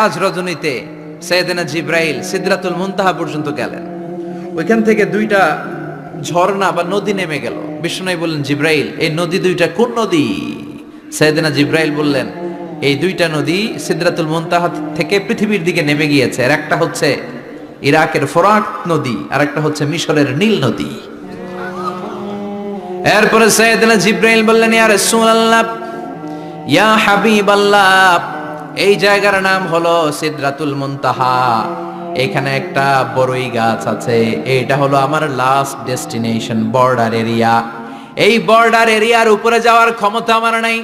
আজ রজনীতে সাইয়েদনা জিব্রাইল সিদরাতুল মুনতাহা পর্যন্ত গেলেন। ওইখান থেকে দুইটা ঝর্ণা বা নদী নেমে গেল। বিষ্ণু বললেন, জিব্রাইল, এই নদী দুইটা কোন নদী? সাইয়েদনা জিব্রাইল বললেন, এই দুইটা নদী সিদরাতুল মুনতাহা থেকে পৃথিবীর দিকে নেমে গিয়েছে। আর একটা হচ্ছে ইরাকের ফোরাত নদী, আর একটা হচ্ছে মিশরের নীল নদী। এরপরে সাইয়েদনা জিব্রাইল বললেন, ইয়া রাসূলুল্লাহ, ইয়া হাবিবাল্লাহ, এই জায়গার নাম হলো সিদরাতুল মুনতাহা। এখানে একটা বড়ই গাছ আছে, এইটা হলো আমার লাস্ট ডেস্টিনেশন, বর্ডার এরিয়া। এই বর্ডার এরিয়ার উপরে যাওয়ার ক্ষমতা আমার নাই।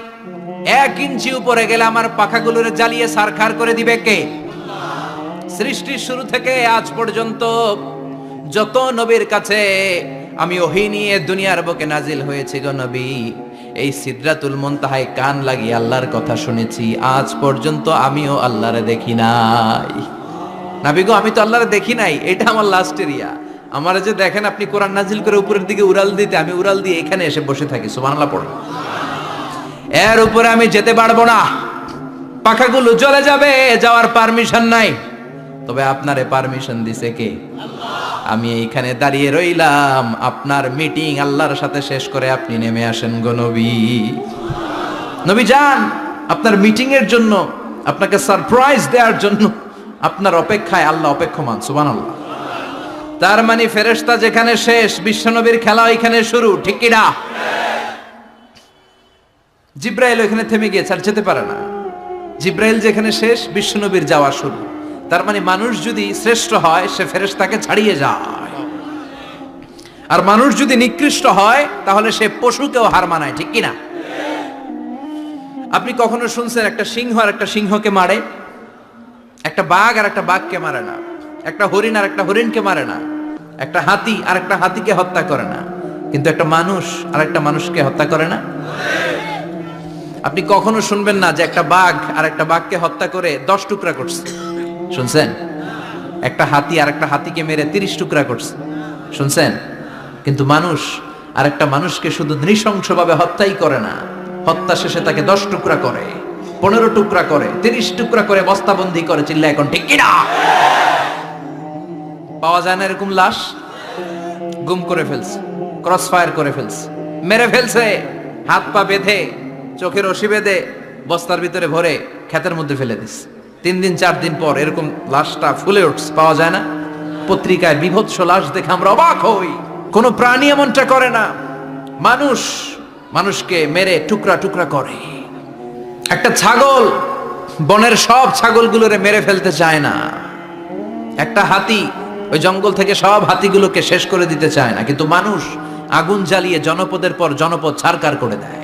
1 ইঞ্চি উপরে গেলে আমার পাখাগুলোরে জ্বালিয়ে সারখার করে দিবে কে? সৃষ্টির শুরু থেকে আজ পর্যন্ত যত নবীর কাছে আমি ওহী নিয়ে দুনিয়ার বুকে নাজিল হয়েছি গো নবী, এই সিদরাতুল মুনতাহায় কান লাগিয়ে আল্লাহর কথা শুনেছি। আজ পর্যন্ত আমিও আল্লাহরে দেখি নাই। নবী গো, আমি তো আল্লাহরে দেখি নাই, এটা আমার লাস্ট এরিয়া। আমার যে দেখেন আপনি কোরআন নাজিল করে উপরের দিকে উড়াল দিতে, আমি উড়াল দিয়ে এখানে এসে বসে থাকি। সুবহানাল্লাহ পড়ো। এর উপরে আমি যেতে পারবো না, পাখাগুলো জ্বলে যাবে, যাওয়ার পারমিশন নাই। তবে আপনারে পারমিশন দিছে কে? আমি এইখানে দাঁড়িয়ে রইলাম, আপনার মিটিং আল্লাহর সাথে শেষ করে আপনি নেমে আসেন গো নবী। নবী যান, আপনার মিটিং এর জন্য, আপনাকে সারপ্রাইজ দেওয়ার জন্য আপনার অপেক্ষায় আল্লাহ অপেক্ষমান। সুবহানাল্লাহ। তার মানে ফেরেশতা যেখানে শেষ, বিশ্বনবীর খেলা ওইখানে শুরু, ঠিক কি না? জিব্রাইল ওইখানে থেমে গিয়েছে, আর যেতে পারে না। জিব্রাইল যেখানে শেষ, বিশ্বনবীর যাওয়া শুরু। তার মানে মানুষ যদি শ্রেষ্ঠ হয়, সে ফেরেশতাকে ছাড়িয়ে যায়। আর মানুষ যদি নিকৃষ্ট হয়, তাহলে সে পশুকেও হার মানায়, ঠিক কি না? আপনি কখনো শুনছেন একটা সিংহ আর একটা সিংহকে মারে? একটা বাঘ আর একটা বাঘকে মারে না। একটা হরিণ আর একটা হরিণকে মারে না। একটা হাতি আর একটা হাতিকে হত্যা করে না। কিন্তু একটা মানুষ আর একটা মানুষকে হত্যা করে না। আপনি কখনো শুনবেন না যে একটা বাঘ আর একটা বাঘকে হত্যা করে 10 টুকরা করছে? শুনছেন? একটা হাতি আর একটা হাতিকে মেরে 30 টুকরা করছে? শুনছেন? কিন্তু মানুষ আর একটা মানুষকে শুধু নৃশংসভাবে হত্যাই করে না, হত্যা শেষে তাকে 10 টুকরা করে, 15 টুকরা করে, 30 টুকরা করে বস্তাবন্দি করে। চিল্লা এখন ঠিক কিনা? পাওয়া যায় না এরকম লাশ? গুম করে ফেলছে, ক্রস ফায়ার করে ফেলছে, মেরে ফেলছে, হাত পা বেঁধে, চোখের রশি বেঁধে বস্তার ভিতরে ভরে ক্ষেতের মধ্যে ফেলে দিস। 3 দিন 4 দিন পর এরকম লাশটা ফুলে উঠছে, পাওয়া যায় না? পত্রিকায় বিভৎস লাশ দেখে আমরা অবাক হই। কোন প্রাণী এমনটা করে না। মানুষ মানুষকে মেরে টুকরা টুকরা করে। একটা ছাগল বনের সব ছাগলগুলোরে মেরে ফেলতে চায় না। একটা হাতি ওই জঙ্গল থেকে সব হাতিগুলোকে শেষ করে দিতে চায় না। কিন্তু মানুষ আগুন জ্বালিয়ে জনপদের পর জনপদ ছারকার করে দেয়।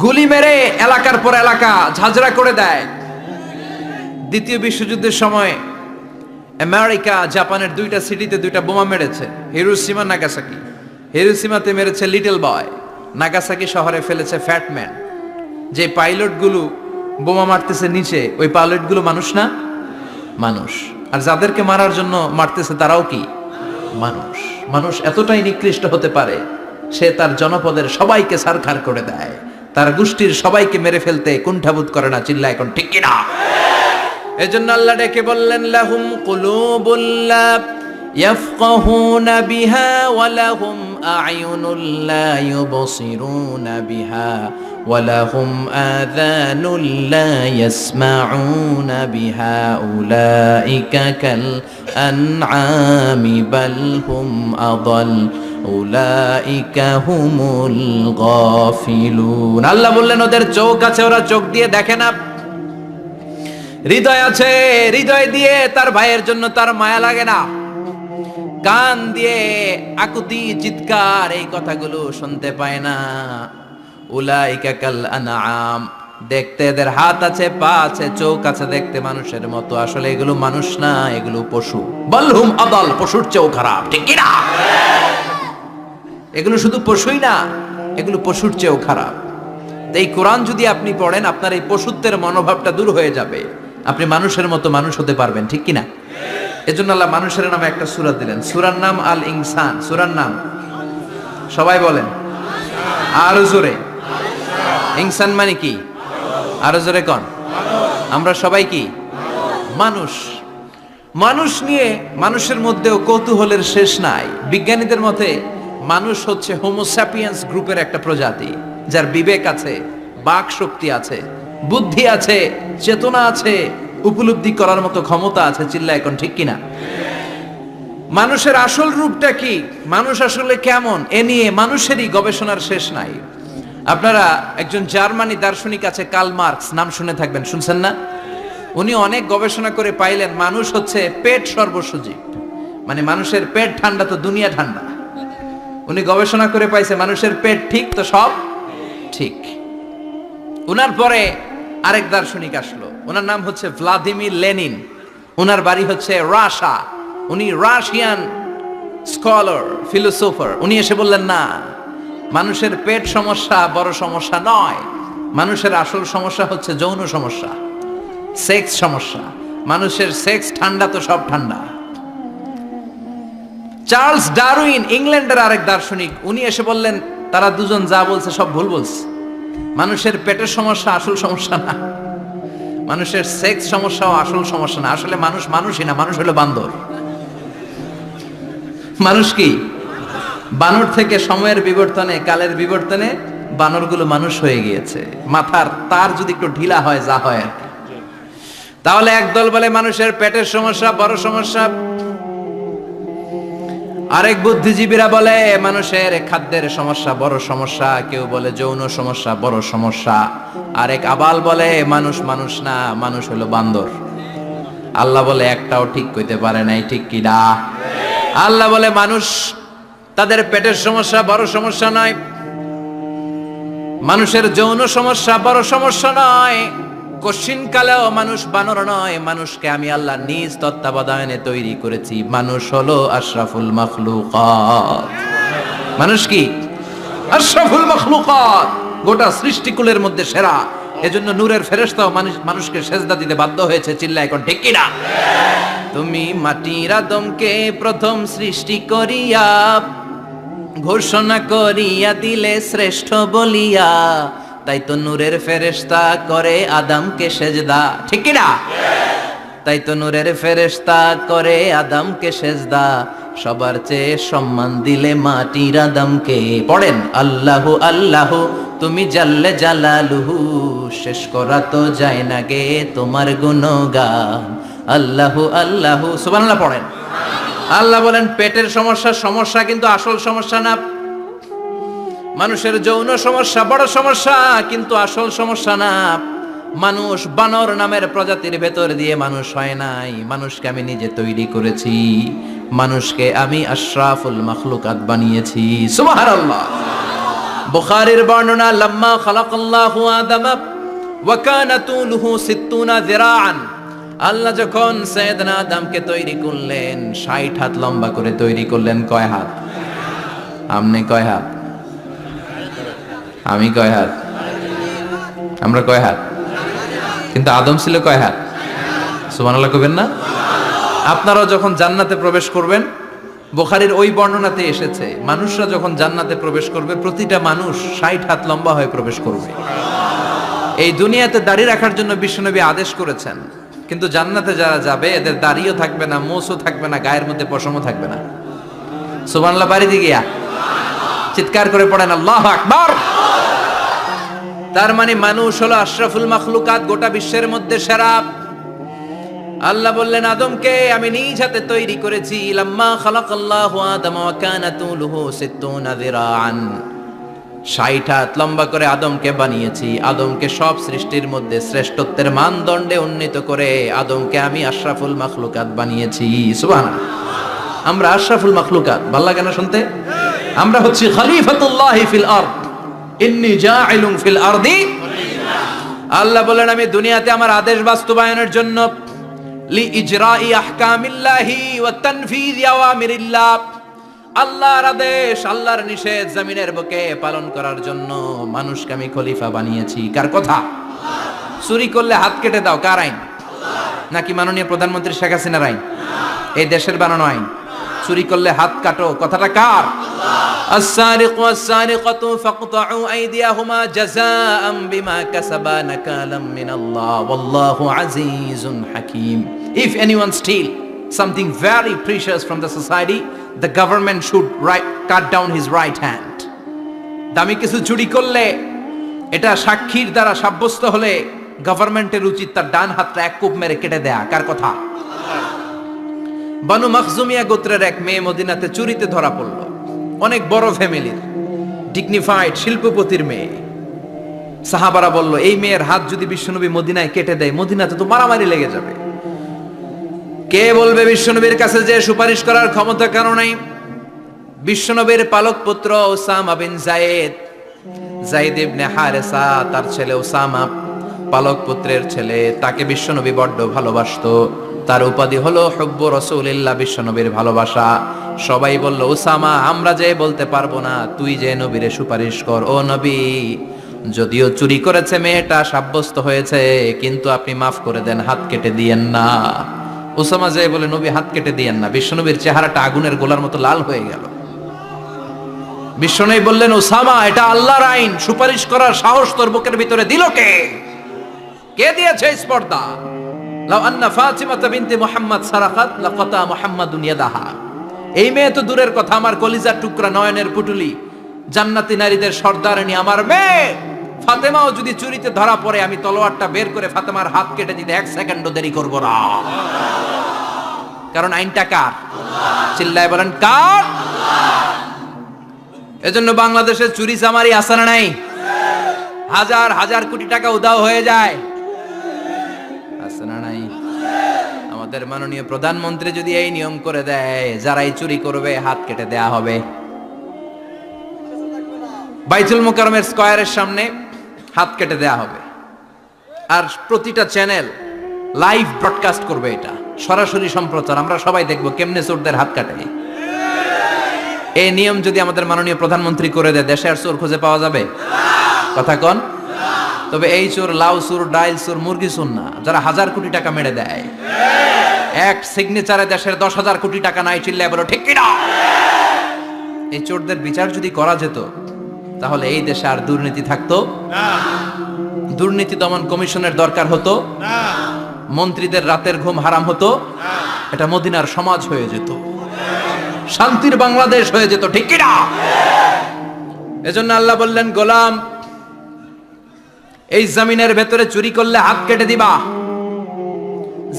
গুলি মেরে এলাকার পর এলাকা ঝাঁঝরা করে দেয়। দ্বিতীয় বিশ্বযুদ্ধের সময় আমেরিকা জাপানের 2টা সিটিতে 2টা বোমা মেরেছে, হিরোশিমা নাগাসাকি। হিরোশিমাতে মেরেছে লিটল বয়, নাগাসাকি শহরে ফেলেছে ফ্যাটম্যান। যে পাইলটগুলো বোমা মারতেছে নিচে, ওই পাইলটগুলো মানুষ না? মানুষ। আর যাদেরকে মারার জন্য মারতেছে তারাও কি মানুষ? মানুষ এতটাই নিকৃষ্ট হতে পারে, সে তার জনপদের সবাইকে সারখার করে দেয়, তার গোষ্ঠীর সবাইকে মেরে ফেলতে কুণ্ঠাবোধ করে না। চিল্লা এখন ঠিক কিনা? এজন্য আল্লাহ ডেকে বললেন, লাহুম কুলুবুল লা ইয়াফকাহুনা বিহা ওয়া লাহুম আ'য়ুনুল লা ইউবসিরুনা বিহা ওয়া লাহুম আযানুল লা ইয়াসমাউনা বিহা উলাইকা কাল আনআমি বাল হুম আযাল উলাইকা হুমুল গাফিলুন। আল্লাহ বললেন, ওদের চোখ আছে, ওরা চোখ দিয়ে দেখে না। হৃদয় আছে, হৃদয় দিয়ে তার ভাইয়ের জন্য তার মায়া লাগে না। কান দিয়ে আকুতি চিৎকার এই কথাগুলো শুনতে পায় না। উলাইকা কাল আনআম, দেখতে এদের হাত আছে, পা আছে, চোখ আছে, দেখতে মানুষের মতো, আসলে এগুলো মানুষ না, এগুলো পশু। বালহুম আদাল, পশুর চেয়েও খারাপ, ঠিক কি না? এগুলো শুধু পশুই না, এগুলো পশুর চেয়েও খারাপ। এই কোরআন যদি আপনি পড়েন, আপনার এই পশুত্বের মনোভাবটা দূর হয়ে যাবে, আপনি মানুষের মতো মানুষ হতে পারবেন, ঠিক কিনা? এজন্য আল্লাহ মানুষের নামে একটা সূরা দিলেন, সূরার নাম আল ইনসান। সূরার নাম সবাই বলেন আরো জোরে। ইনসান মানে কি? আরো জোরে কোন? আমরা সবাই কি মানুষ। মানুষ নিয়ে মানুষের মধ্যেও কৌতূহলের শেষ নাই। বিজ্ঞানীদের মতে মানুষ হচ্ছে হোমোস্যাপিয়েন্স গ্রুপের একটা প্রজাতি, যার বিবেক আছে, বাক শক্তি আছে, বুদ্ধি আছে, চেতনা আছে, উপলব্ধি করার মতো ক্ষমতা আছে। চিল্লা এখন ঠিক কিনা? মানুষের আসল রূপটা কি, মানুষ আসলে কেমন, এ নিয়ে মানুষেরই গবেষণার শেষ নাই। আপনারা একজন জার্মানি দার্শনিক আছে কার্ল মার্কস, নাম শুনে থাকবেন, শুনছেন না? উনি অনেক গবেষণা করে পাইলেন মানুষ হচ্ছে পেট সর্বস্ব জীব। মানে মানুষের পেট ঠান্ডা তো দুনিয়া ঠান্ডা। উনি গবেষণা করে পাইছে মানুষের পেট ঠিক তো সব ঠিক। উনার পরে আরেক দার্শনিক আসলো, ওনার নাম হচ্ছে ভ্লাদিমির লেনিন। ওনার বাড়ি হচ্ছে রাশিয়া। উনি রাশিয়ান স্কলার, ফিলোসোফার। উনি এসে বললেন না, মানুষের পেট সমস্যা বড় সমস্যা নয়, মানুষের আসল সমস্যা হচ্ছে যৌন সমস্যা, সেক্স সমস্যা। মানুষের সেক্স ঠান্ডা তো সব ঠান্ডা। চার্লস ডারউইন, ইংল্যান্ডের আরেক দার্শনিক, উনি এসে বললেন তারা দুজন যা বলছে সব ভুল বলছে। মানুষের পেটের সমস্যা আসল সমস্যা না, মানুষের সেক্স সমস্যাও আসল সমস্যা না। আসলে মানুষ মানুষই না, মানুষ হলো বান্দর। মানুষ কি বানর থেকে সময়ের বিবর্তনে, কালের বিবর্তনে বানরগুলো মানুষ হয়ে গিয়েছে। মাথার তার যদি একটু ঢিলা হয়, যা হয় আর কি। তাহলে একদল বলে মানুষের পেটের সমস্যা বড় সমস্যা, আরেক বুদ্ধিজীবীরা বলে মানুষের খাদ্যের সমস্যা বড় সমস্যা, কেউ বলে যৌন সমস্যা বড় সমস্যা, আরেক আবাল বলে মানুষ মানুষ না, মানুষ হলো বান্দর। আল্লাহ বলে একটাও ঠিক কইতে পারে নাই, ঠিক কি না? আল্লাহ বলে মানুষ তাদের পেটের সমস্যা বড় সমস্যা নয়, মানুষের যৌন সমস্যা বড় সমস্যা নয়, কশিন কালেও মানুষ বানর নয়। মানুষকে আমি আল্লাহ নিজ তত্ত্বাবধানে তৈরি করেছি। মানুষ হলো আশরাফুল মাখলুকাত। মানুষ কি আশরাফুল মাখলুকাত, গোটা সৃষ্টিকুলের মধ্যে সেরা। এজন্য নূরের ফেরেশতাও মানুষকে সেজদা দিতে বাধ্য হয়েছে। চিল্লা এখন ঠিক কিনা? তুমি মাটির আদমকে প্রথম সৃষ্টি করিয়া ঘোষণা করিয়া দিলে শ্রেষ্ঠ বলিয়া, তাই তো নূরের ফেরেশতা করে আদমকে সেজদা, ঠিক কি না? তাই তো নূরের ফেরেশতা করে আদমকে সেজদা, সবার চেয়ে সম্মান দিলে মাটির আদমকে। পড়েন আল্লাহু আল্লাহু তুমি জাল্লে জালালুহু, শেষ করা তো যায় না গে তোমার গুণগান। আল্লাহু আল্লাহু সুবহানাল্লাহ পড়েন। আল্লাহ বলেন পেটের সমস্যা সমস্যা, কিন্তু আসল সমস্যা না। মানুষের যৌন সমস্যা বড় সমস্যা, কিন্তু আসল সমস্যা না। মানুষ বানর নামের প্রজাতির ভেতর দিয়ে মানুষ হয় নাই, মানুষকে আমি নিজে তৈরি করেছি। মানুষকে আমি আশরাফুল মাখলুকাত বানিয়েছি। সুবহানাল্লাহ। বুখারীর বর্ণনা, লাম্মা খালাকাল্লাহু আদামা ওয়া কানা তুলুহু 60 যিরাআন। আল্লাহ যখন সাইয়েদনা আদমকে তৈরি করলেন 60 হাত লম্বা করে তৈরি করলেন। কয় হাত? আপনি কয় হাত? আমি কয় হাত? আমরা কয় হাত? কিন্তু আদম ছিল কয় হাত? সুবহানাল্লাহ কইবেন না? আপনারাও যখন জান্নাতে প্রবেশ করবেন, বুখারীর ওই বর্ণনাতে এসেছে মানুষরা যখন জান্নাতে প্রবেশ করবে প্রতিটা মানুষ 60 হাত লম্বা হয়ে প্রবেশ করবে। এই দুনিয়াতে দাড়ি রাখার জন্য বিশ্বনবী আদেশ করেছেন, কিন্তু জান্নাতে যারা যাবে এদের দাড়িও থাকবে না, মোছও থাকবে না, গায়ের মধ্যে পশমও থাকবে না। সুবহানাল্লাহ বাড়িতে গিয়া চিৎকার করে পড়েন আল্লাহু আকবার। তার মানে মানুষ হলো আশরাফুল মাখলুকাত, গোটা বিশ্বের মধ্যে সেরা। আল্লাহ বললেন আদমকে আমি নিজ হাতে তৈরি করেছি। লাম্মা খালাকাল্লাহু আদামা ওয়া কানা তুলুহু 60 যিরাআন, 60 হাত লম্বা করে আদমকে বানিয়েছি। আদমকে সব সৃষ্টির মধ্যে শ্রেষ্ঠত্বের মানদণ্ডে উন্নীত করে আদমকে আমি আশরাফুল মাখলুকাত বানিয়েছি। সুবহানাল্লাহ। আমরা আশরাফুল মাখলুকাত, ভালো লাগে না শুনতে? আমরা হচ্ছি খলিফাতুল্লাহি ফিল আরদ, ইন্নী জাইলুন ফিল আরদি। আল্লাহ বলেন আমি দুনিয়াতে আমার আদেশ বাস্তবায়নের জন্য, লি ইজরাই আহকামিল্লাহি ওয়া তানফিযি আওয়ামিরিল্লাহ, আল্লাহর আদেশ আল্লাহর নিষেধ জমিনের বুকে পালন করার জন্য মানুষকে আমি খলিফা বানিয়েছি। কার কথা? চুরি করলে হাত কেটে দাও, কার আইন? নাকি মাননীয় প্রধানমন্ত্রী শেখ হাসিনার আইন? এই দেশের বানানো আইন। চুরি করলে হাত কাটো, কথাটা কার? السارق والسارقة فاقطعوا أيديهما جزاء بما كسبا نكالا من الله والله عزيز حكيم. If anyone steal something very precious from the society, the government should cut down his right hand. দামি কিছু চুরি করলে এটা সাক্ষীর দ্বারা সাব্যস্ত হলে গভর্নমেন্টের উচিত তার ডান হাতটা এক কোপ মেরে কেটে দেয়া। কার কথা? বানু মাখজুমিয়া গোত্রের এক মেয়ে মদিনাতে চুরিতে ধরা পড়ল। অনেক বড় ফ্যামিলির, ডিগনিফাইড শিল্পপতির মেয়ে। সাহাবারা বলল, এই মেয়ের হাত যদি বিশ্বনবী মদিনায় কেটে দেয়, মদিনাতে তো মারামারি লেগে যাবে। কে বলবে বিশ্বনবীর কাছে যে সুপারিশ করার ক্ষমতা কারো নাই? বিশ্বনবীর পালক পুত্র উসামা বিন যায়েদ, যায়েদ ইবনে হারেসা, তার ছেলে উসামা পালক পুত্রের ছেলে, তাকে বিশ্বনবী বড্ড ভালোবাসতো। তার উপাধি হলো হুব্বু রাসূলিল্লাহ, বিশ্বনবীর ভালোবাসা। সবাই বলল, উসামা আমরা যে বলতে পারবো না, তুই যে নবীরে সুপারিশ কর। ও নবী, যদিও চুরি করেছে মেয়েটা, সাব্যস্ত হয়েছে, কিন্তু আপনি মাফ করে দেন, হাত কেটে দিয়েন না। উসামা যে বলে, নবী হাত কেটে দিয়েন না। বিশ্বনবীর চেহারাটা আগুনের গোলার মতো লাল হয়ে গেল। বিশ্বনবী বললেন, উসামা এটা আল্লাহর আইন, সুপারিশ করার সাহস তোর বুকের ভিতরে দিল কে? কে দিয়েছে স্পর্ধা? লাউ আন্না ফাতিমাতা বিনতে মুহাম্মদ সারাকাত লাকাতা মুহাম্মাদুন ইয়াদাহা। এই মেয়ে তো দূরের কথা, আমার কলিজার টুকরা, নয়নের পুটুলি, জান্নাতি নারীদের সর্দারণী আমার মেয়ে ফাতেমাও যদি চুরিতে ধরা পড়ে, আমি তলোয়ারটা বের করে ফাতেমার হাত কেটে দিতে এক সেকেন্ডও দেরি করব না। কারণ আইনটা কার? চিল্লায় বলেন কার? এজন্য বাংলাদেশের চুরি চামারি আসানা নাই, হাজার হাজার কোটি টাকা উধাও হয়ে যায়, আসানা নাই। আমাদের মাননীয় প্রধানমন্ত্রী যদি এই নিয়ম করে দেয়, যারাই চুরি করবে হাত কেটে দেয়া হবে। বাইতুল মুকাররমের স্কয়ারের সামনে হাত কেটে দেয়া হবে। আর প্রতিটা চ্যানেল লাইভ ব্রডকাস্ট করবে, এটা সরাসরি সম্প্রচার, আমরা সবাই দেখবো কেমনে চোরদের হাত কাটে। এই নিয়ম যদি আমাদের মাননীয় প্রধানমন্ত্রী করে দেয়, দেশে আর চোর খুঁজে পাওয়া যাবে? কথা কন। তবে এই চোর লাউ চোর, ডাইল চোর, মুরগি চোর না, যারা হাজার কোটি টাকা মেরে দেয়। এক সিগনেচারে দেশের 10,000 কোটি টাকা নাই, চিল্লায় বলো ঠিক কিনা? এই চোরদের বিচার যদি করা যেত, তাহলে এই দেশে আর দুর্নীতি থাকতো না। দুর্নীতি দমন কমিশনের দরকার হতো না। মন্ত্রীদের রাতের ঘুম হারাম হতো না। এটা মদিনার সমাজ হয়ে যেত, শান্তির বাংলাদেশ হয়ে যেত, ঠিক কিনা? এজন্য আল্লাহ বললেন, গোলাম এই জমিনের ভেতরে চুরি করলে হাত কেটে দিবা,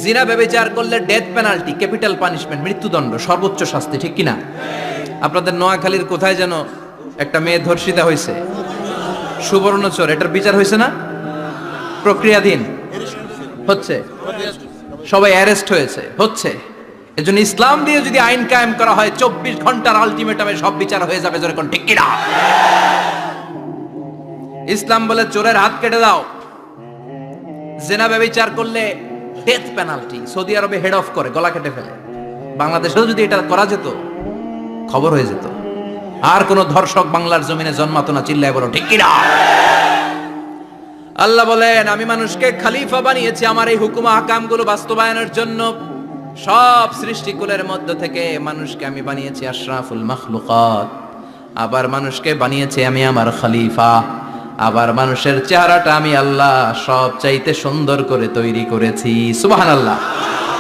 জিনা ব্যভিচার করলে ডেথ পেনাল্টি, ক্যাপিটাল পানিশমেন্ট, মৃত্যুদণ্ড, সর্বোচ্চ শাস্তি, ঠিক কিনা? আপনাদের নোয়াখালীর কোথায় যেন একটা মেয়ে ধর্ষিতা হয়েছে, সুবর্ণচর, এটার বিচার হয়েছে না? প্রক্রিয়াধীন হচ্ছে, সবাই অ্যারেস্ট হচ্ছে। এজন্য ইসলাম দিয়ে যদি আইন কায়েম করা হয়, 24 ঘন্টার আলটিমেটামে সব বিচার হয়ে যাবে, যেরকম ঠিক কিনা? ইসলাম বলে চোরের হাত কেটে দাও, জিনা ব্যভিচার করলে ডেথ পেনাল্টি। সৌদি আরবে হেড অফ করে, গলা কেটে ফেলে। বাংলাদেশেও যদি এটা করা যেত, খবর হয়ে যেত, আর কোন ধর্ষক বাংলার জমিনে জন্মাতো না, চিল্লায় বলো ঠিক কিনা? আল্লাহ বলেন, আমি মানুষকে খলিফা বানিয়েছি আমার এই হুকুম আহকামগুলো বাস্তবায়নের জন্য। সব সৃষ্টিকুলের মধ্য থেকে মানুষকে আমি বানিয়েছি আশরাফুল মাখলুকাত। আবার মানুষকে বানিয়েছি আমি আমার খলিফা। আবার মানুষের চেহারাটা আমি আল্লাহ সব চাইতে সুন্দর করে তৈরি করেছি। সুবহানাল্লাহ।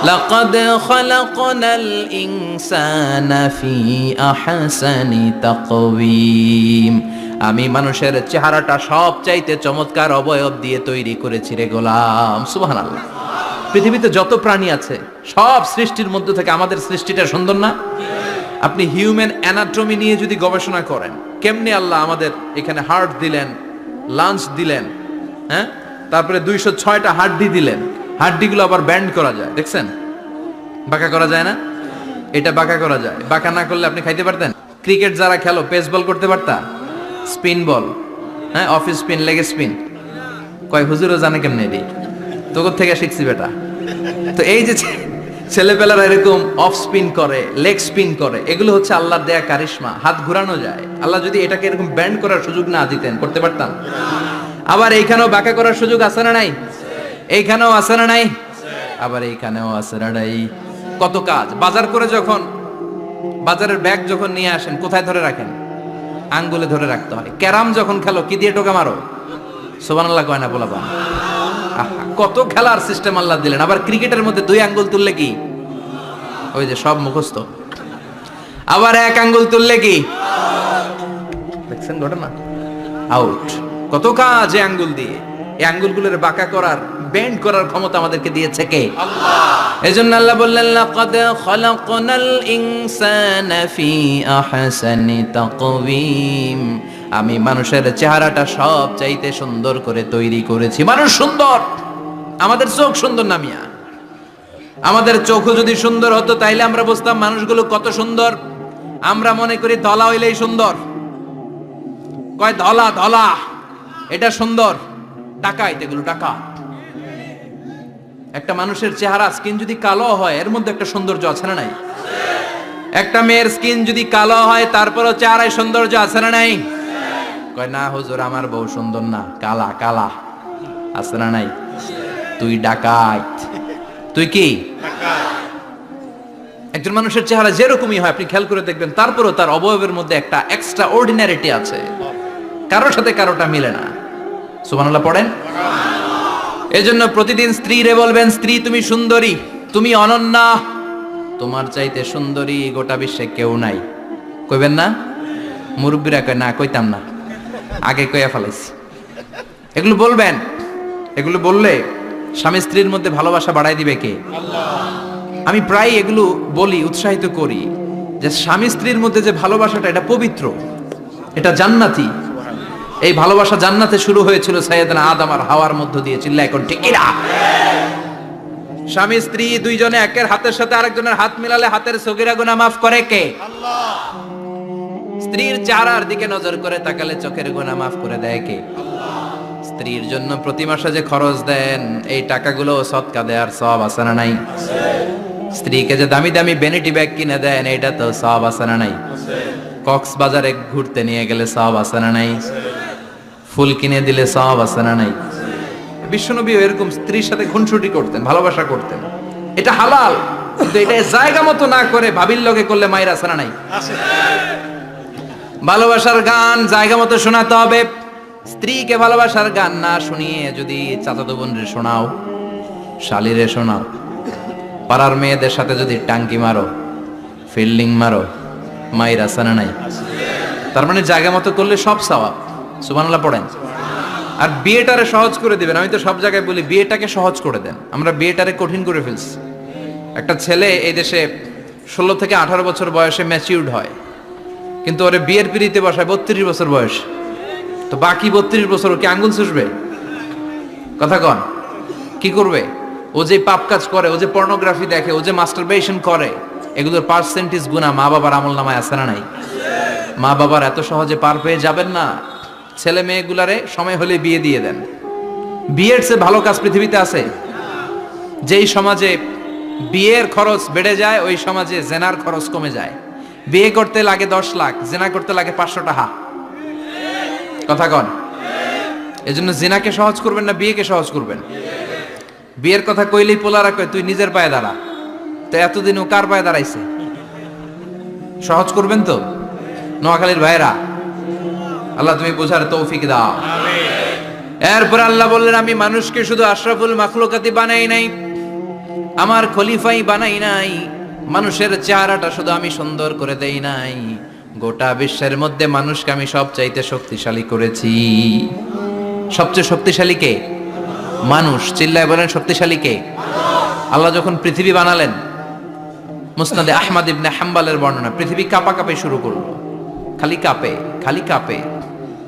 লাকাদ খালাকনাল ইনসানা ফি আহসানি তাকওয়িম। আমি মানুষের চেহারাটা সব চাইতে চমৎকার অবয়ব দিয়ে তৈরি করেছি রে গোলাম। সুবহানাল্লাহ। পৃথিবীতে যত প্রাণী আছে, সব সৃষ্টির মধ্যে থেকে আমাদের সৃষ্টিটা সুন্দর না? আপনি হিউম্যান অ্যানাটমি নিয়ে যদি গবেষণা করেন, কেমনে আল্লাহ আমাদের এখানে হার্ট দিলেন, লাঞ্চ দিলেন, হ্যাঁ, তারপরে 206টা হাড্ডি দিলেন, হাড্ডিগুলো আবার ব্যান্ড করা যায়, দেখছেন? বাঁকা করা যায় না? এটা বাঁকা করা যায়। বাঁকা না করলে আপনি খাইতে পারতেন? ক্রিকেট যারা খেলো, পেস বল করতে পারতা? স্পিন বল, হ্যাঁ, অফ স্পিন, লেগ স্পিন, কয় হুজুরও জানে কেমনে এটি, তোর থেকে শিখছি বেটা। তো এই যে ছেলেপেলারা এরকম অফ স্পিন করে, লেগ স্পিন করে, এগুলো হচ্ছে আল্লাহর দেয়া কারিশমা। হাত ঘুরানো যায়। আল্লাহ যদি এটাকে এরকম ব্যান্ড করার সুযোগ না দিতেন, করতে পারতাম? আবার এইখানেও বাঁকা করার সুযোগ আছে না নাই? এইখানেও আছে না নাই? আবার এইখানেও আছে না নাই? কত কাজ। বাজার করে যখন বাজারের ব্যাগ যখন নিয়ে আসেন, কোথায় ধরে রাখেন? আঙ্গুলে ধরে রাখতে হয়। ক্যারাম যখন খেলো কি দিয়ে টোকা মারো? সুবহানাল্লাহ কয় না বলা? কত খেলার সিস্টেম আল্লাহ দিলেন। আবার ক্রিকেটের মধ্যে 2 আঙ্গুল তুললে কি? ওই যে সব মুখস্থ। আবার 1 আঙ্গুল তুললে কি? দেখছেন ঘটনা? আউট। কত কাজ এই আঙ্গুল দিয়ে। এই আঙ্গুলগুলোর বাঁকা করার, বেন্ড করার ক্ষমতা আমাদেরকে দিয়েছে কে? আল্লাহ। এজন্য আল্লাহ বললেন লাকাদ খালাকনাল ইনসানা ফি আহসানি তাকওয়িম। আমি মানুষের চেহারাটা সব চাইতে সুন্দর করে তৈরি করেছি। মানুষ সুন্দর, আমাদের চোখ সুন্দর না মিয়া? আমাদের চোখও যদি সুন্দর হতো তাইলে আমরা বুঝতাম মানুষগুলো কত সুন্দর। আমরা মনে করি ধলা হইলেই সুন্দর। কয় ধলা ধলা এটা সুন্দর, টাকাইতে এগুলো টাকা। একটা মানুষের চেহারা স্কিন যদি কালো হয় এর মধ্যে একটা সৌন্দর্য আছে না নাই? একটা মেয়ের স্কিন যদি কালো হয় তারপরও চেহারায় সৌন্দর্য আছে না নাই? কয় না হুজুর আমার বউ সুন্দর না, কালা কালা। আছে না নাই? তুই ডাকাত। তুই কি? একজন মানুষের চেহারা যেরকমই হয় আপনি খেয়াল করে দেখবেন তারপরও তার অবয়বের মধ্যে একটা এক্সট্রা অর্ডিনারিটি আছে, কারোর সাথে কারোটা মিলে না। সুবহানাল্লাহ পড়েন। এজন্য প্রতিদিন স্ত্রীরে বলবেন, স্ত্রী তুমি সুন্দরী, তুমি অনন্যা, তোমার চাইতে সুন্দরী গোটা বিশ্বে কেউ নাই। কইবেন না? মুরব্বীরা কয় না, কইতাম না, আগে কইয়া ফেলাইছি। এগুলো বলবেন। এগুলো বললে স্বামী স্ত্রীর মধ্যে ভালোবাসা বাড়াই দিবে কে? আল্লাহ। আমি প্রায় এগুলো বলি, উৎসাহিত করি যে স্বামী স্ত্রীর মধ্যে যে ভালোবাসাটা এটা পবিত্র, এটা জান্নাতি। এই ভালোবাসা জান্নাতে শুরু হয়েছিল সাইয়েদনা আদম আর হাওয়ার মধ্য দিয়ে। চিল্লা এখন ঠিক কিনা? স্বামী স্ত্রী দুইজনে একের হাতের সাথে আরেকজনের হাত মিলালে হাতের সগীরা গুনাহ মাফ করে কে? আল্লাহ। স্ত্রীর চেহারার দিকে নজর করে তাকালে চোখের গুনাহ মাফ করে দেয় কে? আল্লাহ। স্ত্রীর জন্য প্রতি মাসে যে খরচ দেন এই টাকাগুলো সদকা দেওয়ার সওয়াব আছে না নাই? আছে। স্ত্রীকে যে দামি দামি ভ্যানিটি ব্যাগ কিনে দেন এটা তো সওয়াব আছে না নাই? আছে। কক্সবাজারে ঘুরতে নিয়ে গেলে সওয়াব আছে না নাই? আছে। ফুল কিনে দিলে সওয়াব আছে না নাই? বিশ্বনবী এরকম স্ত্রীর সাথে খুনসুটি করতেন, ভালোবাসা করতেন। এটা হালাল, কিন্তু এটা জায়গা মতো না করে ভাবির লগে করলে মায়ের আছে না নাই? আছে। ভালোবাসার গান জায়গা মতো শোনাতে হবে। স্ত্রীকে ভালোবাসার গান না শুনিয়ে যদি চাচাতো বোনের শোনাও, শালিরে শোনাও, পাড়ার মেয়েদের সাথে যদি টাঙ্কি মারো, ফিল্ডিং মারো, মায়ের আছে না নাই? তার মানে জায়গা মতো করলে সব সওয়াব। সুবহানাল্লাহ পড়েন। আর বিয়েটারে সহজ করে দিবেন। আমি তো সব জায়গায় বলি বিয়েটাকে সহজ করে দেন। আমরা বিয়েটারে কঠিন করে ফেলছি। একটা ছেলে এই দেশে 16 থেকে 18 বছর বয়সে ম্যাচিউরড হয়, কিন্তু ওরে বিয়ের পিড়িতে বসায় 32 বছর বয়স। তো বাকি 32 বছর কি আঙ্গুল চুষবে? কথা কন, কি করবে? ও যে পাপ কাজ করে, ও যে পর্নোগ্রাফি দেখে, ও যে মাস্টারবেশন করে, এগুলোর পার্সেন্টেজ গুনাহ মা বাবার আমলনামায় আছে না নাই? মা বাবার এত সহজে পার পেয়ে যাবেন না। ছেলে মেয়েগুলারে সময় হলে বিয়ে দিয়ে দেন। বিয়ের চেয়ে ভালো কাজ পৃথিবীতে আছে? যেই সমাজে বিয়ের খরচ বেড়ে যায় ওই সমাজে জেনার খরচ কমে যায়। বিয়ে করতে লাগে 10 লাখ, জেনা করতে লাগে 500 টাকা। কথা কন। এজন্য জেনাকে সহজ করবেন না বিয়েকে সহজ করবেন? বিয়ের কথা কইলেই পোলারা কয় তুই নিজের পায়ে দাঁড়া। তো এতদিন ও কার পায়ে দাঁড়াইছে? সহজ করবেন তো? নোয়াখালীর ভাইরা, আল্লাহ তুমি বোঝার তৌফিক দাও। এরপর আল্লাহ বললেন আমি মানুষকে শুধু আশরাফুল মাখলুকাতি বানাই নাই, আমার খলিফাই বানাই নাই। মানুষের চেহারাটা শুধু আমি সুন্দর করে দেই নাই, গোটা বিশ্বের মধ্যে মানুষকে আমি সবচাইতে শক্তিশালী করেছি। সবচেয়ে শক্তিশালী কে? মানুষ। চিল্লায় বলেন শক্তিশালী কে? আল্লাহ যখন পৃথিবী বানালেন, মুসনাদে আহমদ ইবনে হাম্বলের বর্ণনা, পৃথিবী কাঁপাকাঁপি শুরু করলো। খালি কাঁপে, খালি কাঁপে।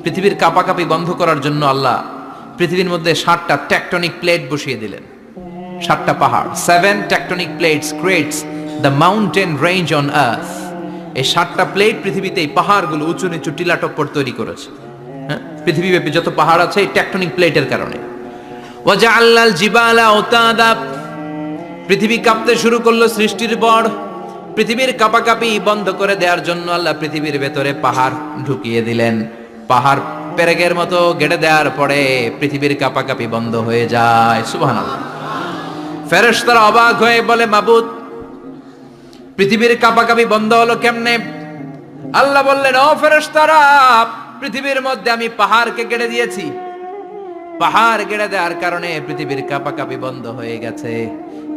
পৃথিবীর কাঁপাকাঁপি বন্ধ করার জন্য আল্লাহ পৃথিবীর মধ্যে 7টা টেকটনিক প্লেট বসিয়ে দিলেন। 7টা পাহাড়। 7 tectonic plates creates the mountain range on earth. এই 7টা প্লেট পৃথিবীতে এই পাহাড়গুলো উঁচু নিচু টিলা টপ্পর তৈরি করেছে। হ্যাঁ, পৃথিবীব্যাপী যত পাহাড় আছে এই টেকটনিক প্লেটের কারণে। ওয়াজআলনাল জিবালা আওতাদা, পৃথিবী কাঁপতে শুরু করলো সৃষ্টির পর। পৃথিবীর কাঁপাকাঁপি বন্ধ করে দেওয়ার জন্য আল্লাহ পৃথিবীর ভেতরে পাহাড় ঢুকিয়ে দিলেন। পাহাড় পেরেকের মতো গেড়ে দেওয়ার পরে পৃথিবীর কাঁপাকাঁপি বন্ধ হয়ে যায়। সুবহানাল্লাহ। ফেরেশতারা অবাক হয়ে বলে মাবুদ, পৃথিবীর কাঁপাকাঁপি বন্ধ হলো কেমনে? আল্লাহ বললেন, ও ফেরেশতারা, পৃথিবীর মধ্যে আমি পাহাড়কে গেড়ে দিয়েছি। পাহাড় গেড়ে দেওয়ার কারণে পৃথিবীর কাঁপাকাঁপি বন্ধ হয়ে গেছে।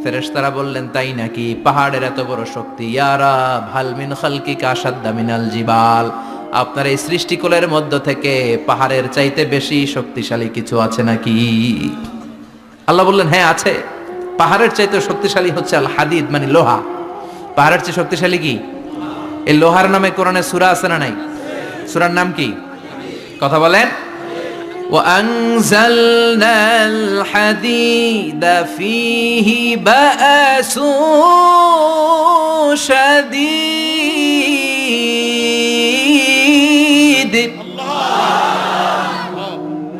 ফেরেশতারা বললেন, তাই নাকি? পাহাড়ের এত বড় শক্তি। ইয়া রাব, হাল মিন খালকিকা আশাদ্দা মিনাল জিবাল। আপনার এই সৃষ্টিকুলের মধ্য থেকে পাহাড়ের চাইতে বেশি শক্তিশালী কিছু আছে নাকি? আল্লাহ বললেন, হ্যাঁ আছে। পাহাড়ের চাইতে শক্তিশালী হচ্ছে আল হাদিদ, মানে লোহা। পাহাড়ের চেয়ে শক্তিশালী কি? এই লোহার নামে কোরআনে সূরা আছে না নাই? সূরার নাম কি? কথা বলেন। وأنزلنا الحديد فيه بأس شديد।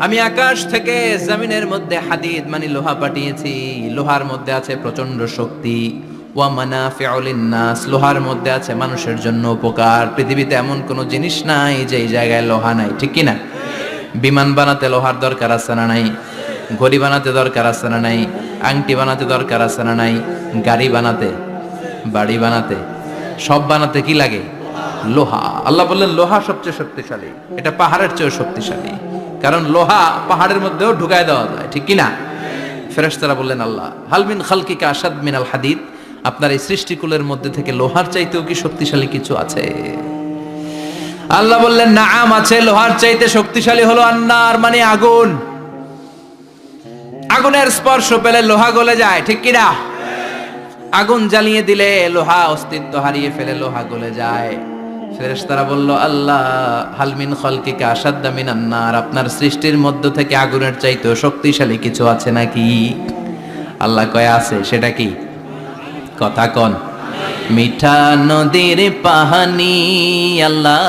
আমি আকাশ থেকে জমিনের মধ্যে হাদিদ মানে লোহা পাঠিয়েছি। লোহার মধ্যে আছে প্রচন্ড শক্তি। ওয়া মানাফিউ লিন-নাস, লোহার মধ্যে আছে মানুষের জন্য উপকার। পৃথিবীতে এমন কোন জিনিস নাই যে এই জায়গায় লোহা নাই, ঠিক কি না? বিমান বানাতে লোহার দরকার আছে না নাই? ঘড়ি বানাতে দরকার আছে না নাই? আংটি বানাতে দরকার আছে না নাই? গাড়ি বানাতে, বাড়ি বানাতে, সব বানাতে কি লাগে? লোহা। আল্লাহ বললেন লোহা সবচেয়ে শক্তিশালী। এটা পাহাড়ের চেয়ে শক্তিশালী, কারণ লোহা পাহাড়ের মধ্যেও ঢুকায় দেওয়া যায়, ঠিক কি না? ফেরেশতারা বললেন, আল্লাহ হাল মিন খালকিকা আশাদ মিনাল হাদিদ, আপনার এই সৃষ্টিকুলের মধ্যে থেকে লোহার চাইতেও কি শক্তিশালী কিছু আছে? আল্লাহ বললেন, নাআম আছে। লোহার চাইতে শক্তিশালী হলো আন্নার, মানে আগুন। আগুনের স্পর্শ পেলে লোহা গলে যায়, ঠিক কি না? আগুন জ্বালিয়ে দিলে লোহা অস্তিত্ব হারিয়ে ফেলে, লোহা গলে যায়। ফেরেশতারা বলল, আল্লাহ হাল মিন খালকিকা আশাদ্দা মিনান নার, আপনার সৃষ্টির মধ্য থেকে আগুনের চাইতেও শক্তিশালী কিছু আছে নাকি? আল্লাহ কয় আছে। সেটা কি? কথা কন। মিঠা নদীর পাহানি, আল্লাহ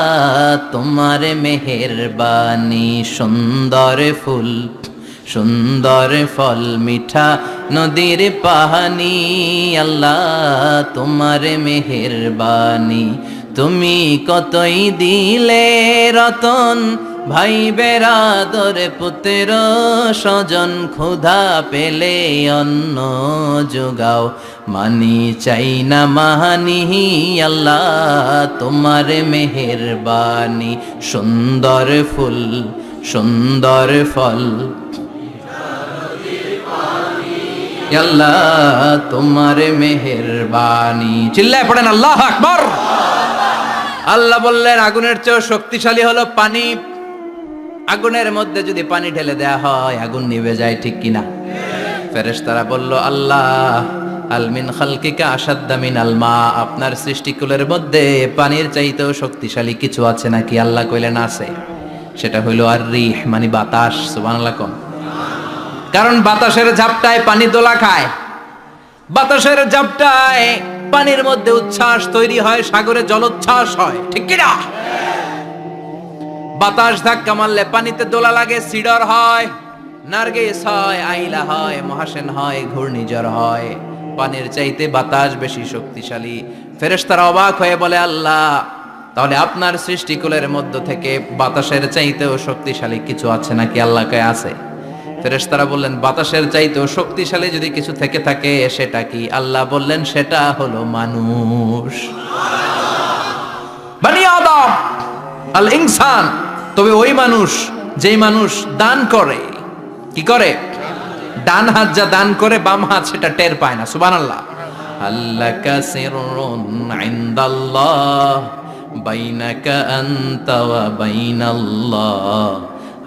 তোমার মেহেরবানি। সুন্দর ফুল, সুন্দর ফল, মিঠা নদীর পাহানি, আল্লাহ তোমার মেহেরবানি। তুমি কতই দিলে রতন, ভাই বেরাদর পুত্র স্বজন। ক্ষুধা পেলে অন্ন যোগাও, মানি চাই না মাহানি, আল্লাহ তোমার মেহেরবানি। সুন্দর ফুল, সুন্দর ফল, আল্লাহ তোমার মেহেরবানি। চিল্লায় পড়েন আল্লাহু আকবার। আল্লাহ বললেন, আগুনের চেয়ে শক্তিশালী হলো পানি। আগুনের মধ্যে যদি পানি ঢেলে দেয়া হয় আগুন নিভে যায়, ঠিক কিনা? ফেরেশতারা বলল, আল্লাহ আল মিন খালকিকা আশাদ্দা মিনাল মা, আপনার সৃষ্টিকুলের মধ্যে পানির চাইতেও শক্তিশালী কিছু আছে নাকি? আল্লাহ কইলেন আছে। সেটা হইল আর রিহ, মানে বাতাস। সুবহানাল্লাহ কোন। কারণ বাতাসের ঝাপটায় পানি দোলা খায়, বাতাসের ঝাপটায় পানির মধ্যে উচ্ছ্বাস তৈরি হয়, সাগরে জলোচ্ছ্বাস হয়, ঠিক কিনা? বাতাস ধাক্কা মারলে পানিতে দোলা লাগে, সিডর হয়, নার্গিস হয়, আইলা হয়, মহাসেন হয়, ঘূর্ণিঝড় হয়। পানির চাইতে বাতাস বেশি শক্তিশালী। ফেরেশতারা অবাক হয়ে বলে, আল্লাহ তাহলে আপনার সৃষ্টিকুলের মধ্য থেকে বাতাসের চাইতেও শক্তিশালী কিছু আছে নাকি? আল্লাহ কয় আছে। ফেরেশতারা বললেন, বাতাসের চাইতেও শক্তিশালী যদি কিছু থেকে থাকে সেটা কি? আল্লাহ বললেন, সেটা হলো মানুষ, বনি আদম, আল ইনসান। তবে ওই মানুষ যেই মানুষ দান করে। কি করে? ডান হাত যা দান করে বাম হাত সেটা টের পায় না। সুবহানাল্লাহ। আল্লাকা সিররুন ইনদাল্লাহ বাইনাকা আনতা ওয়া বাইনাল্লাহ,